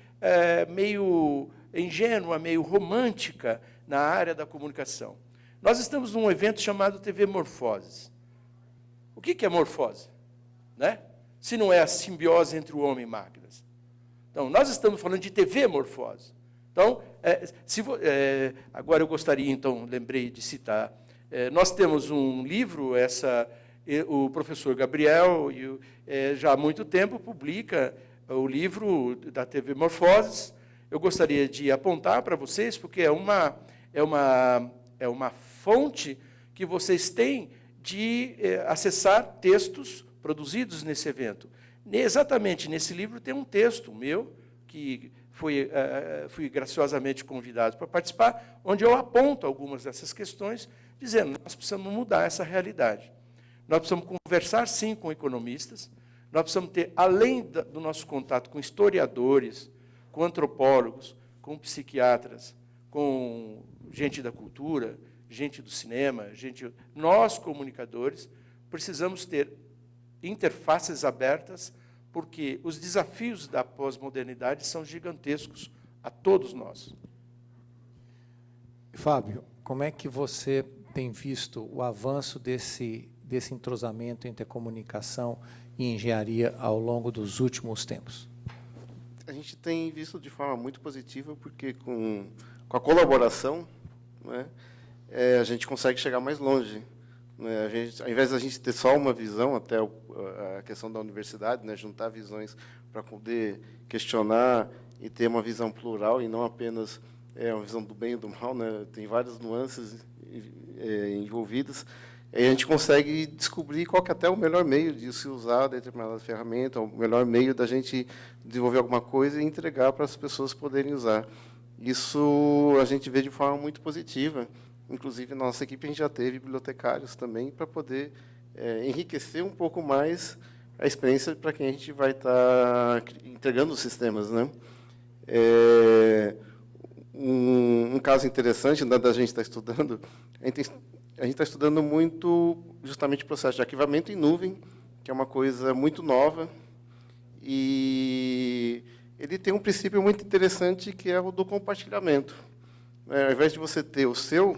meio ingênua, meio romântica na área da comunicação. Nós estamos num evento chamado TV Morfoses. O que é morfose? Né? Se não é a simbiose entre o homem e máquinas. Então, nós estamos falando de TV Morfose. Então, agora eu gostaria, então, lembrei de citar, nós temos um livro, o professor Gabriel, já há muito tempo, publica o livro da TV Morfoses. Eu gostaria de apontar para vocês, porque é uma fonte que vocês têm de acessar textos produzidos nesse evento. Exatamente nesse livro tem um texto meu, que fui graciosamente convidado para participar, onde eu aponto algumas dessas questões, dizendo que nós precisamos mudar essa realidade. Nós precisamos conversar, sim, com economistas, nós precisamos ter, além do nosso contato com historiadores, com antropólogos, com psiquiatras, com gente da cultura, gente do cinema, nós, comunicadores, precisamos ter interfaces abertas, porque os desafios da pós-modernidade são gigantescos a todos nós. Fábio, como é que você tem visto o avanço desse entrosamento entre a comunicação e engenharia ao longo dos últimos tempos? A gente tem visto de forma muito positiva, porque com a colaboração, né, a gente consegue chegar mais longe. Ao invés de a gente ter só uma visão, até a questão da universidade, né, juntar visões para poder questionar e ter uma visão plural e não apenas uma visão do bem e do mal, né, tem várias nuances envolvidas, a gente consegue descobrir qual que é até o melhor meio de se usar determinada ferramenta, o melhor meio da gente desenvolver alguma coisa e entregar para as pessoas poderem usar. Isso a gente vê de forma muito positiva. Inclusive, na nossa equipe, a gente já teve bibliotecários também para poder enriquecer um pouco mais a experiência para quem a gente vai estar entregando os sistemas, né? Um caso interessante da gente estar estudando, a gente está estudando muito justamente o processo de arquivamento em nuvem, que é uma coisa muito nova, e ele tem um princípio muito interessante, que é o do compartilhamento. Ao invés de você ter o seu,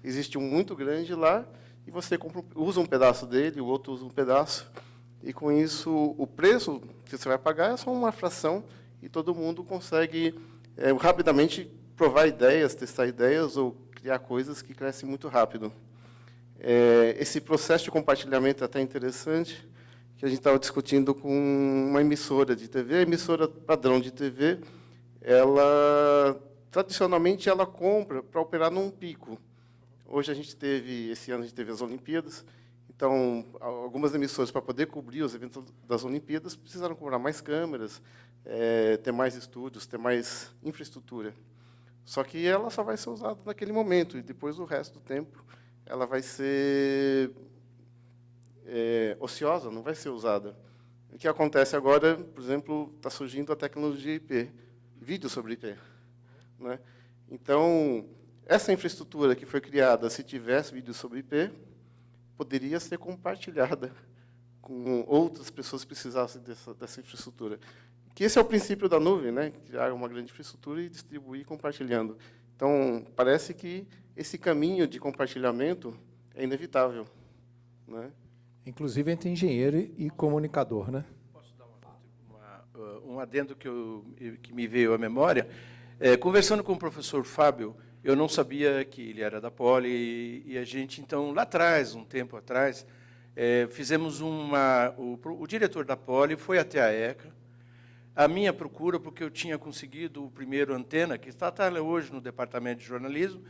existe um muito grande lá, e você usa um pedaço dele, o outro usa um pedaço, e com isso o preço que você vai pagar é só uma fração, e todo mundo consegue rapidamente provar ideias, testar ideias, ou criar coisas que crescem muito rápido. Esse processo de compartilhamento é até interessante, que a gente estava discutindo com uma emissora de TV. A emissora padrão de TV, tradicionalmente, ela compra para operar num pico. Hoje, esse ano, a gente teve as Olimpíadas, então, algumas emissoras, para poder cobrir os eventos das Olimpíadas, precisaram comprar mais câmeras, ter mais estúdios, ter mais infraestrutura. Só que ela só vai ser usada naquele momento, e depois, o resto do tempo, ela vai ser ociosa, não vai ser usada. O que acontece agora, por exemplo, está surgindo a tecnologia IP, vídeo sobre IP. Né? Então, essa infraestrutura que foi criada, se tivesse vídeo sobre IP, poderia ser compartilhada com outras pessoas que precisassem dessa infraestrutura. Que esse é o princípio da nuvem, né? Criar uma grande infraestrutura e distribuir compartilhando. Então, parece que esse caminho de compartilhamento é inevitável, né? Inclusive entre engenheiro e comunicador, né? Posso dar um adendo que me veio à memória? Conversando com o professor Fábio, eu não sabia que ele era da Poli, e a gente, então, lá atrás, um tempo atrás, fizemos o diretor da Poli foi até a ECA, a minha procura, porque eu tinha conseguido o primeiro Antena, que está hoje no Departamento de Jornalismo,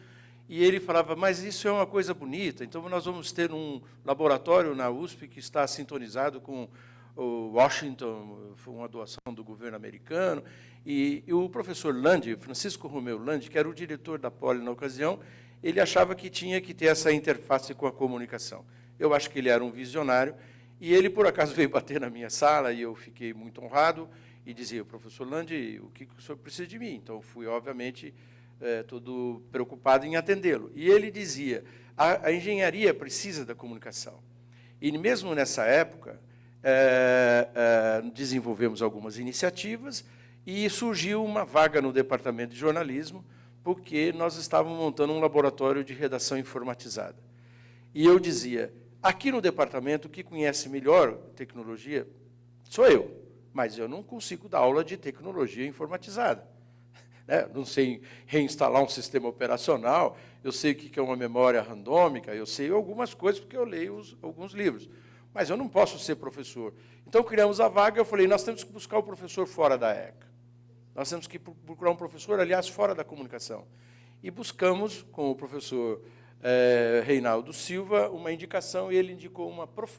e ele falava, mas isso é uma coisa bonita, então nós vamos ter um laboratório na USP que está sintonizado com o Washington, foi uma doação do governo americano, e o professor Landi, Francisco Romeu Landi, que era o diretor da Poli na ocasião, ele achava que tinha que ter essa interface com a comunicação. Eu acho que ele era um visionário, e ele, por acaso, veio bater na minha sala, e eu fiquei muito honrado, e dizia, professor Landi, o que o senhor precisa de mim? Então, fui, obviamente, todo preocupado em atendê-lo. E ele dizia, a engenharia precisa da comunicação. E, mesmo nessa época, desenvolvemos algumas iniciativas, e surgiu uma vaga no departamento de jornalismo, porque nós estávamos montando um laboratório de redação informatizada. E eu dizia, aqui no departamento, o que conhece melhor tecnologia sou eu, mas eu não consigo dar aula de tecnologia informatizada. Não sei reinstalar um sistema operacional, eu sei o que é uma memória randômica, eu sei algumas coisas porque eu leio alguns livros, mas eu não posso ser professor. Então, criamos a vaga, eu falei, nós temos que buscar o professor fora da ECA. Nós temos que procurar um professor, aliás, fora da comunicação. E buscamos, com o professor Reinaldo Silva, uma indicação, e ele indicou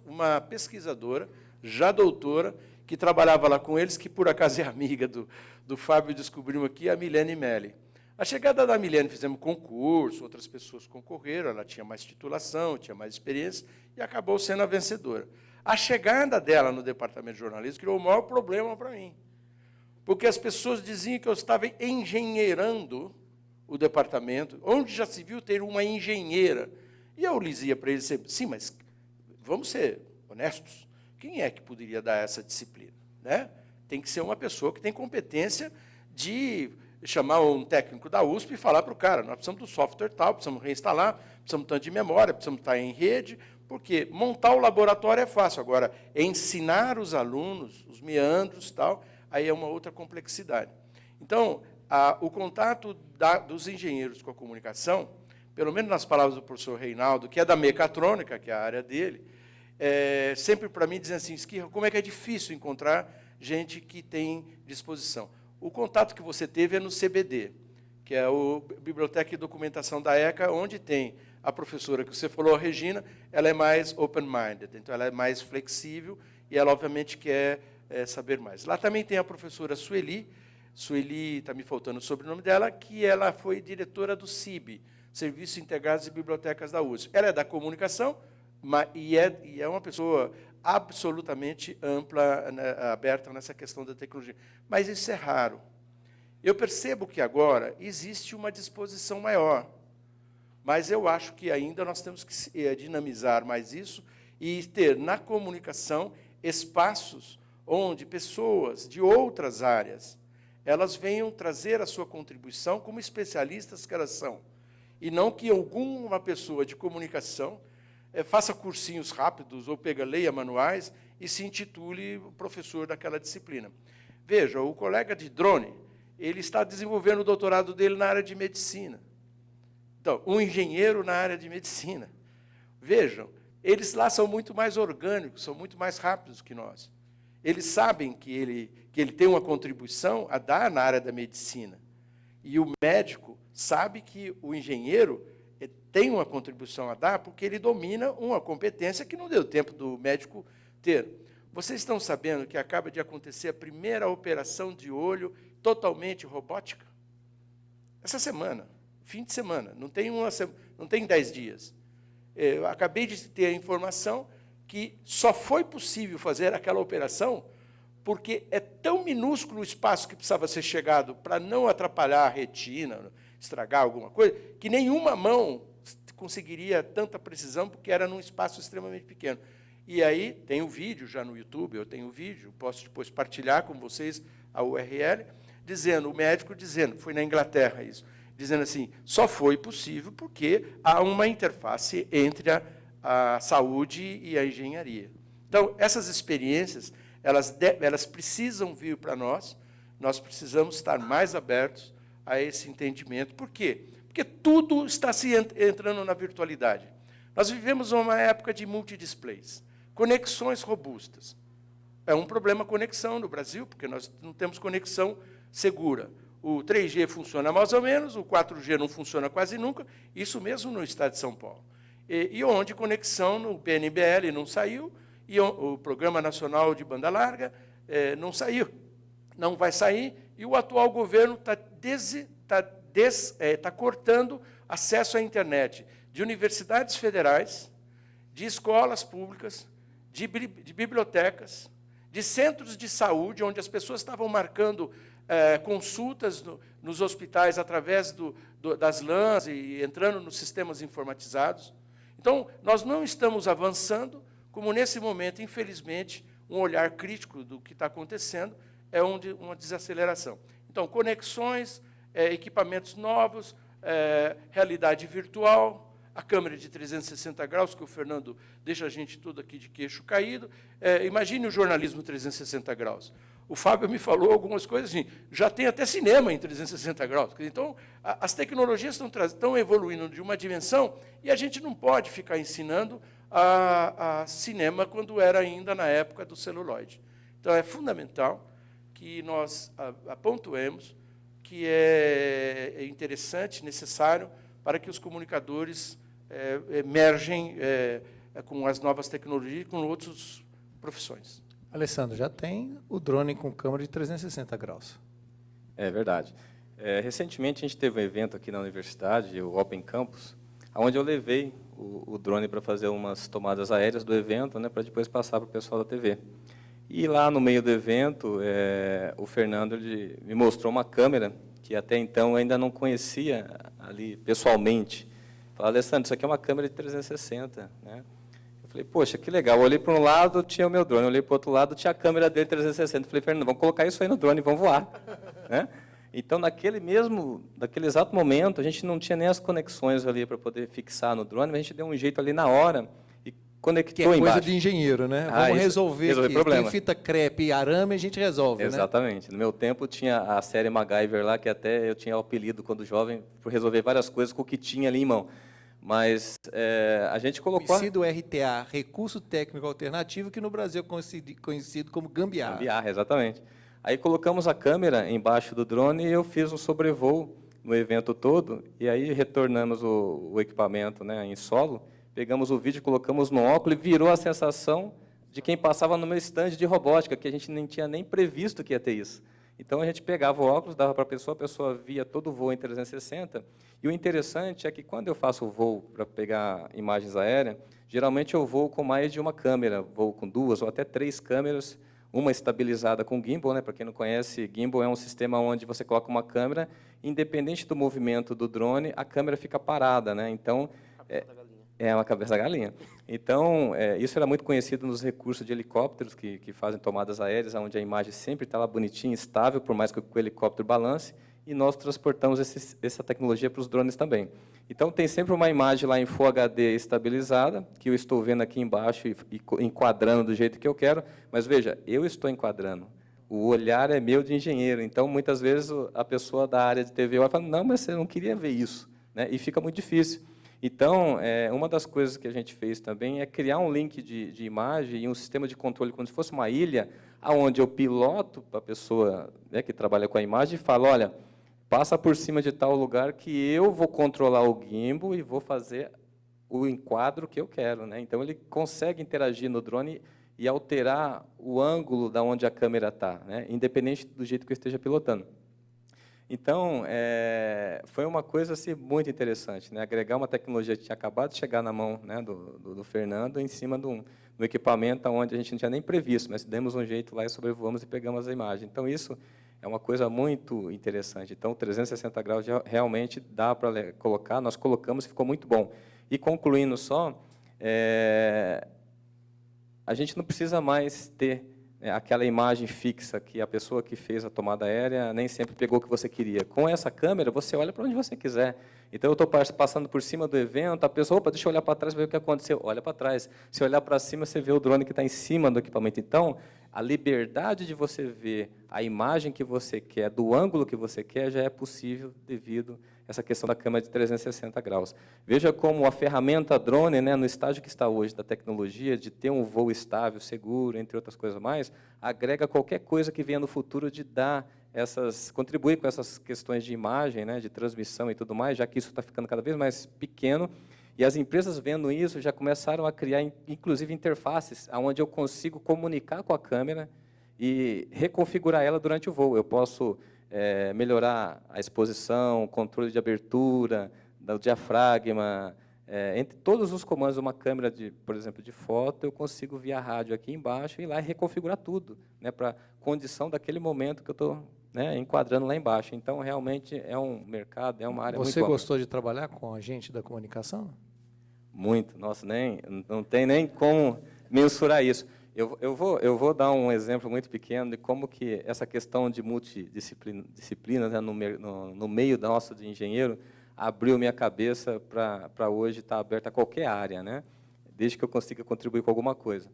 uma pesquisadora, já doutora, que trabalhava lá com eles, que por acaso é amiga do Fábio, descobrimos aqui, a Milene Melli. A chegada da Milene, fizemos concurso, outras pessoas concorreram, ela tinha mais titulação, tinha mais experiência, e acabou sendo a vencedora. A chegada dela no departamento de jornalismo criou o maior problema para mim, porque as pessoas diziam que eu estava engenheirando o departamento, onde já se viu ter uma engenheira. E eu dizia para eles sempre, sim, mas vamos ser honestos, quem é que poderia dar essa disciplina? Tem que ser uma pessoa que tem competência de chamar um técnico da USP e falar para o cara, nós precisamos do software tal, precisamos reinstalar, precisamos tanto de memória, precisamos estar em rede, porque montar o laboratório é fácil. Agora, ensinar os alunos, os meandros, tal, aí é uma outra complexidade. Então, o contato dos engenheiros com a comunicação, pelo menos nas palavras do professor Reinaldo, que é da mecatrônica, que é a área dele, sempre para mim dizendo assim, Esquirra, como é que é difícil encontrar gente que tem disposição. O contato que você teve é no CBD, que é a Biblioteca e Documentação da ECA, onde tem a professora que você falou, a Regina, ela é mais open-minded, então ela é mais flexível e ela, obviamente, quer saber mais. Lá também tem a professora Sueli, está me faltando o sobrenome dela, que ela foi diretora do CIB, Serviços Integrados de Bibliotecas da USP. Ela é da comunicação, e é uma pessoa absolutamente ampla, aberta nessa questão da tecnologia. Mas isso é raro. Eu percebo que agora existe uma disposição maior, mas eu acho que ainda nós temos que dinamizar mais isso e ter na comunicação espaços onde pessoas de outras áreas elas venham trazer a sua contribuição como especialistas que elas são, e não que alguma pessoa de comunicação faça cursinhos rápidos ou leia manuais e se intitule professor daquela disciplina. Veja, o colega de drone, ele está desenvolvendo o doutorado dele na área de medicina. Então, um engenheiro na área de medicina. Vejam, eles lá são muito mais orgânicos, são muito mais rápidos que nós. Eles sabem que ele tem uma contribuição a dar na área da medicina. E o médico sabe que o engenheiro tem uma contribuição a dar porque ele domina uma competência que não deu tempo do médico ter. Vocês estão sabendo que acaba de acontecer a primeira operação de olho totalmente robótica? Essa semana, fim de semana, não tem 10 dias. Eu acabei de ter a informação que só foi possível fazer aquela operação porque é tão minúsculo o espaço que precisava ser chegado para não atrapalhar a retina, estragar alguma coisa, que nenhuma mão conseguiria tanta precisão, porque era num espaço extremamente pequeno. E aí tem o vídeo já no YouTube, eu tenho o vídeo, posso depois partilhar com vocês a URL, o médico dizendo, foi na Inglaterra isso, dizendo assim, só foi possível porque há uma interface entre a saúde e a engenharia. Então, essas experiências, elas precisam vir para nós precisamos estar mais abertos a esse entendimento. Por quê? Porque tudo está se entrando na virtualidade. Nós vivemos uma época de multidisplays. Conexões robustas. É um problema a conexão no Brasil, porque nós não temos conexão segura. O 3G funciona mais ou menos, o 4G não funciona quase nunca, isso mesmo no estado de São Paulo. E onde conexão no PNBL não saiu, e o Programa Nacional de Banda Larga não saiu, não vai sair, e o atual governo está cortando acesso à internet de universidades federais, de escolas públicas, de bibliotecas, de centros de saúde, onde as pessoas estavam marcando consultas nos hospitais através das LANs e entrando nos sistemas informatizados. Então, nós não estamos avançando, como nesse momento, infelizmente, um olhar crítico do que está acontecendo é uma desaceleração. Então, conexões, equipamentos novos, realidade virtual, a câmera de 360 graus, que o Fernando deixa a gente tudo aqui de queixo caído. Imagine o jornalismo 360 graus. O Fábio me falou algumas coisas assim, já tem até cinema em 360 graus. Então, as tecnologias estão evoluindo de uma dimensão e a gente não pode ficar ensinando a cinema quando era ainda na época do celuloide. Então, é fundamental que nós apontuemos que é interessante, necessário, para que os comunicadores emergem com as novas tecnologias e com outras profissões. Alessandro, já tem o drone com câmera de 360 graus. É verdade. Recentemente, a gente teve um evento aqui na universidade, o Open Campus, onde eu levei o drone para fazer umas tomadas aéreas do evento, né, para depois passar para o pessoal da TV. E lá no meio do evento, o Fernando me mostrou uma câmera que até então eu ainda não conhecia ali pessoalmente. Falei, Alessandro, isso aqui é uma câmera de 360, né? Eu falei, poxa, que legal. Eu olhei para um lado, tinha o meu drone. Eu olhei para o outro lado, tinha a câmera dele 360. Eu falei, Fernando, vamos colocar isso aí no drone e vamos voar. Né? Então, naquele exato momento, a gente não tinha nem as conexões ali para poder fixar no drone, mas a gente deu um jeito ali na hora e conectou que é coisa embaixo. de engenheiro, né? Vamos resolver problema. Tem fita crepe e arame, a gente resolve, Exatamente. Né? No meu tempo, tinha a série MacGyver lá, que até eu tinha o apelido, quando jovem, por resolver várias coisas com o que tinha ali em mão. Mas a gente colocou... Conhecido RTA, Recurso Técnico Alternativo, que no Brasil é conhecido como gambiarra. Gambiarra, exatamente. Aí colocamos a câmera embaixo do drone e eu fiz um sobrevoo no evento todo, e aí retornamos o equipamento, né, em solo, pegamos o vídeo, colocamos no óculos e virou a sensação de quem passava no meu stand de robótica, que a gente nem tinha nem previsto que ia ter isso. Então, a gente pegava o óculos, dava para a pessoa via todo o voo em 360, e o interessante é que, quando eu faço o voo para pegar imagens aéreas, geralmente eu voo com mais de uma câmera, voo com 2 ou até 3 câmeras, uma estabilizada com gimbal, né? Para quem não conhece, gimbal é um sistema onde você coloca uma câmera, independente do movimento do drone, a câmera fica parada, né? Então, é uma cabeça da galinha. Então, isso era muito conhecido nos recursos de helicópteros que fazem tomadas aéreas, onde a imagem sempre está lá bonitinha, estável, por mais que o helicóptero balance, e nós transportamos essa tecnologia para os drones também. Então, tem sempre uma imagem lá em Full HD estabilizada, que eu estou vendo aqui embaixo e enquadrando do jeito que eu quero, mas veja, eu estou enquadrando. O olhar é meu de engenheiro, então, muitas vezes, a pessoa da área de TV vai falar, não, mas você não queria ver isso, né? E fica muito difícil. Então, uma das coisas que a gente fez também é criar um link de imagem e um sistema de controle, como se fosse uma ilha, onde eu piloto para a pessoa, né, que trabalha com a imagem e falo, olha, passa por cima de tal lugar que eu vou controlar o gimbal e vou fazer o enquadro que eu quero, né? Então, ele consegue interagir no drone e alterar o ângulo da onde a câmera está, né, independente do jeito que eu esteja pilotando. Então, foi uma coisa assim, muito interessante, né? Agregar uma tecnologia que tinha acabado de chegar na mão, né, do Fernando em cima do equipamento onde a gente não tinha nem previsto, mas demos um jeito lá e sobrevoamos e pegamos a imagem. Então, isso é uma coisa muito interessante. Então, 360 graus realmente dá para colocar, nós colocamos e ficou muito bom. E, concluindo só, a gente não precisa mais ter aquela imagem fixa que a pessoa que fez a tomada aérea nem sempre pegou o que você queria. Com essa câmera, você olha para onde você quiser. Então, eu estou passando por cima do evento, a pessoa, opa, deixa eu olhar para trás para ver o que aconteceu. Olha para trás. Se olhar para cima, você vê o drone que está em cima do equipamento. Então, a liberdade de você ver a imagem que você quer, do ângulo que você quer, já é possível devido a essa questão da câmera de 360 graus. Veja como a ferramenta drone, né, no estágio que está hoje da tecnologia, de ter um voo estável, seguro, entre outras coisas mais, agrega qualquer coisa que venha no futuro de dar contribuir com essas questões de imagem, né, de transmissão e tudo mais, já que isso está ficando cada vez mais pequeno. E as empresas, vendo isso, já começaram a criar, inclusive, interfaces, onde eu consigo comunicar com a câmera e reconfigurar ela durante o voo. Eu posso melhorar a exposição, controle de abertura, do diafragma, entre todos os comandos de uma câmera, por exemplo, de foto, eu consigo, via rádio aqui embaixo, ir lá e reconfigurar tudo, né, para a condição daquele momento que eu estou, né, enquadrando lá embaixo. Então, realmente, é um mercado, é uma área muito Você ampla. gostou de trabalhar com a gente da comunicação? Muito. Nossa, não tem nem como mensurar isso. Eu vou dar um exemplo muito pequeno de como que essa questão de multidisciplina, né, no meio nosso de engenheiro, abriu minha cabeça para hoje estar aberta a qualquer área, né, desde que eu consiga contribuir com alguma coisa.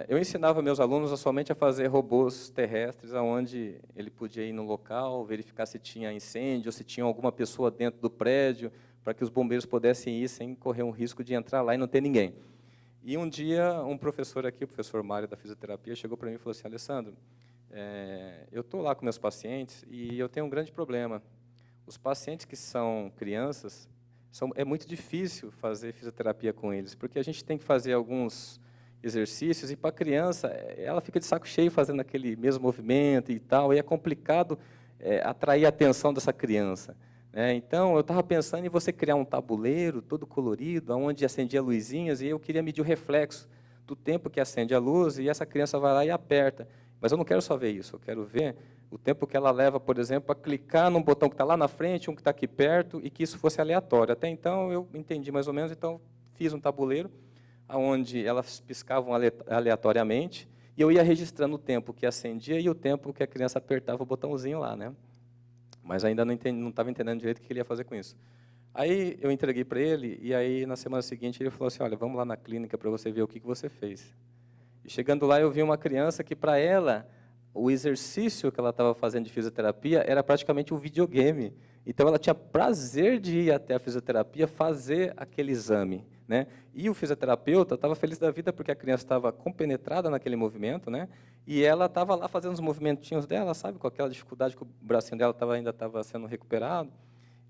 Eu ensinava meus alunos somente a fazer robôs terrestres, onde ele podia ir no local, verificar se tinha incêndio, se tinha alguma pessoa dentro do prédio, para que os bombeiros pudessem ir sem correr um risco de entrar lá e não ter ninguém. E um dia, um professor aqui, o professor Mário da fisioterapia, chegou para mim e falou assim: Alessandro, eu estou lá com meus pacientes e eu tenho um grande problema. Os pacientes que são crianças, é muito difícil fazer fisioterapia com eles, porque a gente tem que fazer alguns exercícios, e para a criança, ela fica de saco cheio fazendo aquele mesmo movimento e tal, e é complicado atrair a atenção dessa criança. Então, eu estava pensando em você criar um tabuleiro todo colorido, onde acendia luzinhas, e eu queria medir o reflexo do tempo que acende a luz, e essa criança vai lá e aperta. Mas eu não quero só ver isso, eu quero ver o tempo que ela leva, por exemplo, para clicar num botão que está lá na frente, um que está aqui perto, e que isso fosse aleatório. Até então, eu entendi mais ou menos, então fiz um tabuleiro, onde elas piscavam aleatoriamente, e eu ia registrando o tempo que acendia e o tempo que a criança apertava o botãozinho lá, né? Mas ainda não estava entendendo direito o que ele ia fazer com isso. Aí eu entreguei para ele, e aí na semana seguinte ele falou assim: olha, vamos lá na clínica para você ver o que você fez. E chegando lá eu vi uma criança que, para ela, o exercício que ela estava fazendo de fisioterapia era praticamente um videogame. Então ela tinha prazer de ir até a fisioterapia fazer aquele exame, né? E o fisioterapeuta estava feliz da vida porque a criança estava compenetrada naquele movimento, né? E ela estava lá fazendo os movimentinhos dela, sabe, com aquela dificuldade que o bracinho dela ainda estava sendo recuperado.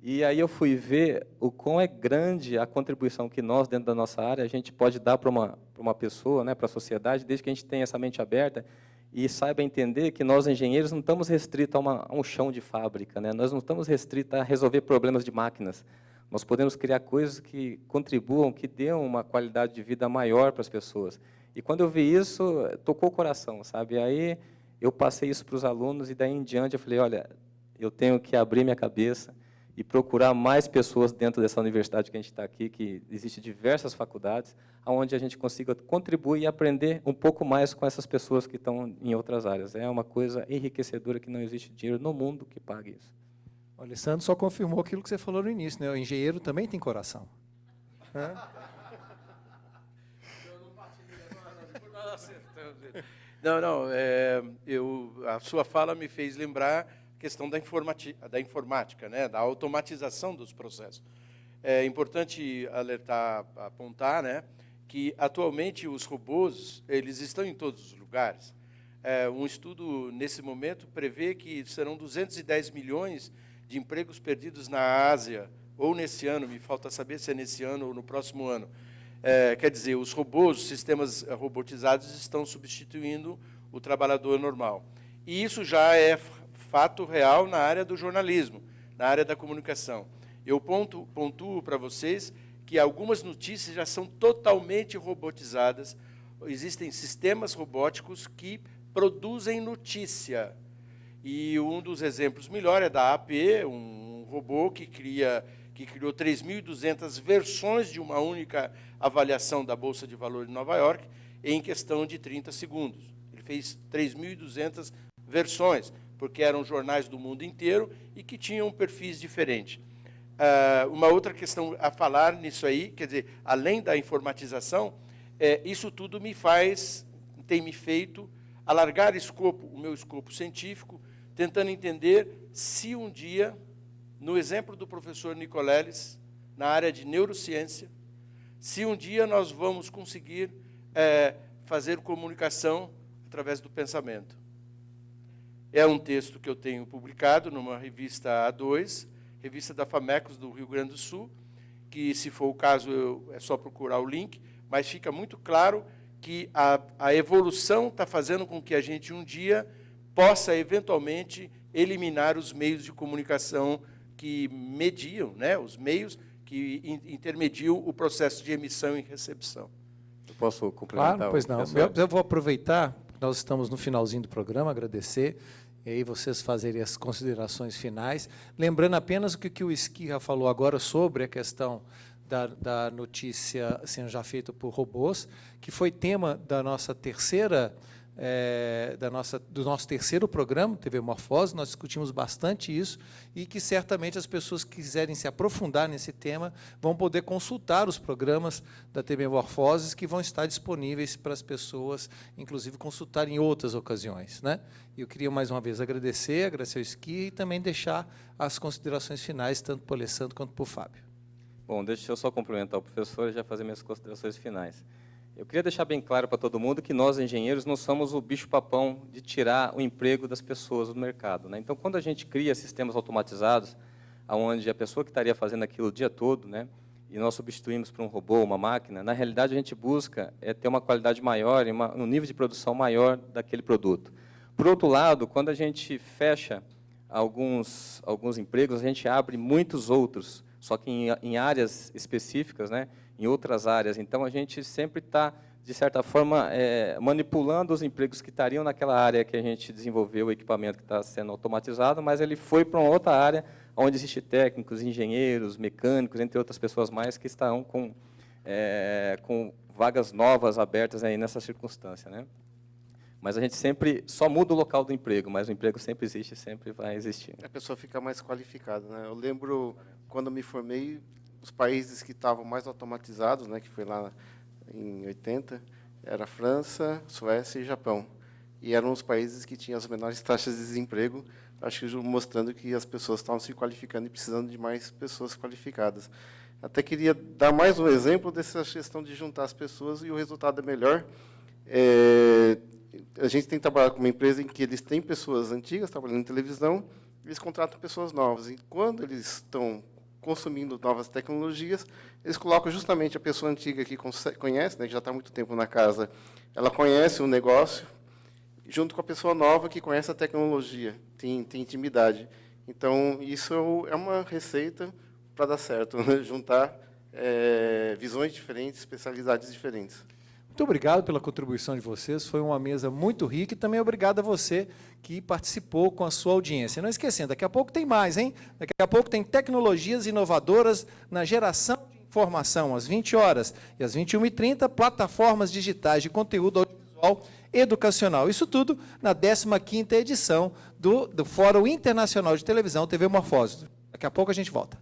E aí eu fui ver o quão é grande a contribuição que nós, dentro da nossa área, a gente pode dar para uma pessoa, né, para a sociedade, desde que a gente tenha essa mente aberta e saiba entender que nós, engenheiros, não estamos restritos a um chão de fábrica, né? Nós não estamos restritos a resolver problemas de máquinas. Nós podemos criar coisas que contribuam, que dêem uma qualidade de vida maior para as pessoas. E quando eu vi isso, tocou o coração, sabe? Aí eu passei isso para os alunos, e daí em diante eu falei: olha, eu tenho que abrir minha cabeça e procurar mais pessoas dentro dessa universidade que a gente está aqui, que existem diversas faculdades, onde a gente consiga contribuir e aprender um pouco mais com essas pessoas que estão em outras áreas. É uma coisa enriquecedora, que não existe dinheiro no mundo que pague isso. O Alessandro só confirmou aquilo que você falou no início, né? O engenheiro também tem coração. Não, a sua fala me fez lembrar a questão da informática, né, da automatização dos processos. É importante apontar, né, que atualmente os robôs, eles estão em todos os lugares. Um estudo nesse momento prevê que serão 210 milhões de empregos perdidos na Ásia, ou nesse ano, me falta saber se é nesse ano ou no próximo ano. Quer dizer, os robôs, os sistemas robotizados estão substituindo o trabalhador normal. E isso já é fato real na área do jornalismo, na área da comunicação. Eu pontuo para vocês que algumas notícias já são totalmente robotizadas. Existem sistemas robóticos que produzem notícia. E um dos exemplos melhores é da AP, um robô que criou 3.200 versões de uma única avaliação da Bolsa de Valores de Nova York em questão de 30 segundos. Ele fez 3.200 versões, porque eram jornais do mundo inteiro e que tinham perfis diferentes. Uma outra questão a falar nisso aí, quer dizer, além da informatização, isso tudo me faz tem me feito alargar o meu escopo científico, tentando entender se um dia, no exemplo do professor Nicoleles, na área de neurociência, se um dia nós vamos conseguir fazer comunicação através do pensamento. É um texto que eu tenho publicado numa revista A2, revista da FAMECOS do Rio Grande do Sul, que, se for o caso, é só procurar o link, mas fica muito claro que a evolução está fazendo com que a gente, um dia, possa, eventualmente, eliminar os meios de comunicação que mediam, né, os meios que intermediam o processo de emissão e recepção. Eu posso complementar? Claro, pois não. Eu vou aproveitar, nós estamos no finalzinho do programa, agradecer, e aí vocês fazerem as considerações finais. Lembrando apenas o que o Esquirra falou agora sobre a questão da notícia sendo já feita por robôs, que foi tema da nossa terceira, do nosso terceiro programa, TV Morfose. Nós discutimos bastante isso, e que certamente as pessoas que quiserem se aprofundar nesse tema vão poder consultar os programas da TV Morfose, que vão estar disponíveis para as pessoas, inclusive, consultar em outras ocasiões, né? E eu queria, mais uma vez, agradecer ao Esqui e também deixar as considerações finais, tanto para o Alessandro quanto para o Fábio. Bom, deixa eu só cumprimentar o professor e já fazer minhas considerações finais. Eu queria deixar bem claro para todo mundo que nós, engenheiros, não somos o bicho-papão de tirar o emprego das pessoas do mercado, né? Então, quando a gente cria sistemas automatizados, onde a pessoa que estaria fazendo aquilo o dia todo, né, e nós substituímos por um robô, uma máquina, na realidade a gente busca ter uma qualidade maior e um nível de produção maior daquele produto. Por outro lado, quando a gente fecha alguns empregos, a gente abre muitos outros, só que em áreas específicas, né, em outras áreas. Então, a gente sempre está, de certa forma, manipulando os empregos que estariam naquela área que a gente desenvolveu o equipamento que está sendo automatizado, mas ele foi para uma outra área, onde existe técnicos, engenheiros, mecânicos, entre outras pessoas mais, que estarão com vagas novas abertas aí nessa circunstância, né? Mas a gente sempre só muda o local do emprego, mas o emprego sempre existe, sempre vai existir. A pessoa fica mais qualificada, né? Eu lembro, quando me formei, os países que estavam mais automatizados, né, que foi lá em 80, era França, Suécia e Japão. E eram os países que tinham as menores taxas de desemprego, acho que mostrando que as pessoas estavam se qualificando e precisando de mais pessoas qualificadas. Até queria dar mais um exemplo dessa questão de juntar as pessoas e o resultado é melhor. A gente tem trabalhado com uma empresa em que eles têm pessoas antigas trabalhando em televisão, eles contratam pessoas novas. E quando eles estão consumindo novas tecnologias, eles colocam justamente a pessoa antiga que conhece, né, que já está há muito tempo na casa, ela conhece o negócio, junto com a pessoa nova que conhece a tecnologia, tem intimidade. Então, isso é uma receita para dar certo, né? Juntar visões diferentes, especialidades diferentes. Muito obrigado pela contribuição de vocês, foi uma mesa muito rica, e também obrigado a você que participou com a sua audiência. Não esquecendo, daqui a pouco tem mais, hein? Daqui a pouco tem tecnologias inovadoras na geração de informação, às 20 horas, e às 21h30, plataformas digitais de conteúdo audiovisual educacional. Isso tudo na 15ª edição do Fórum Internacional de Televisão TV Morfose. Daqui a pouco a gente volta.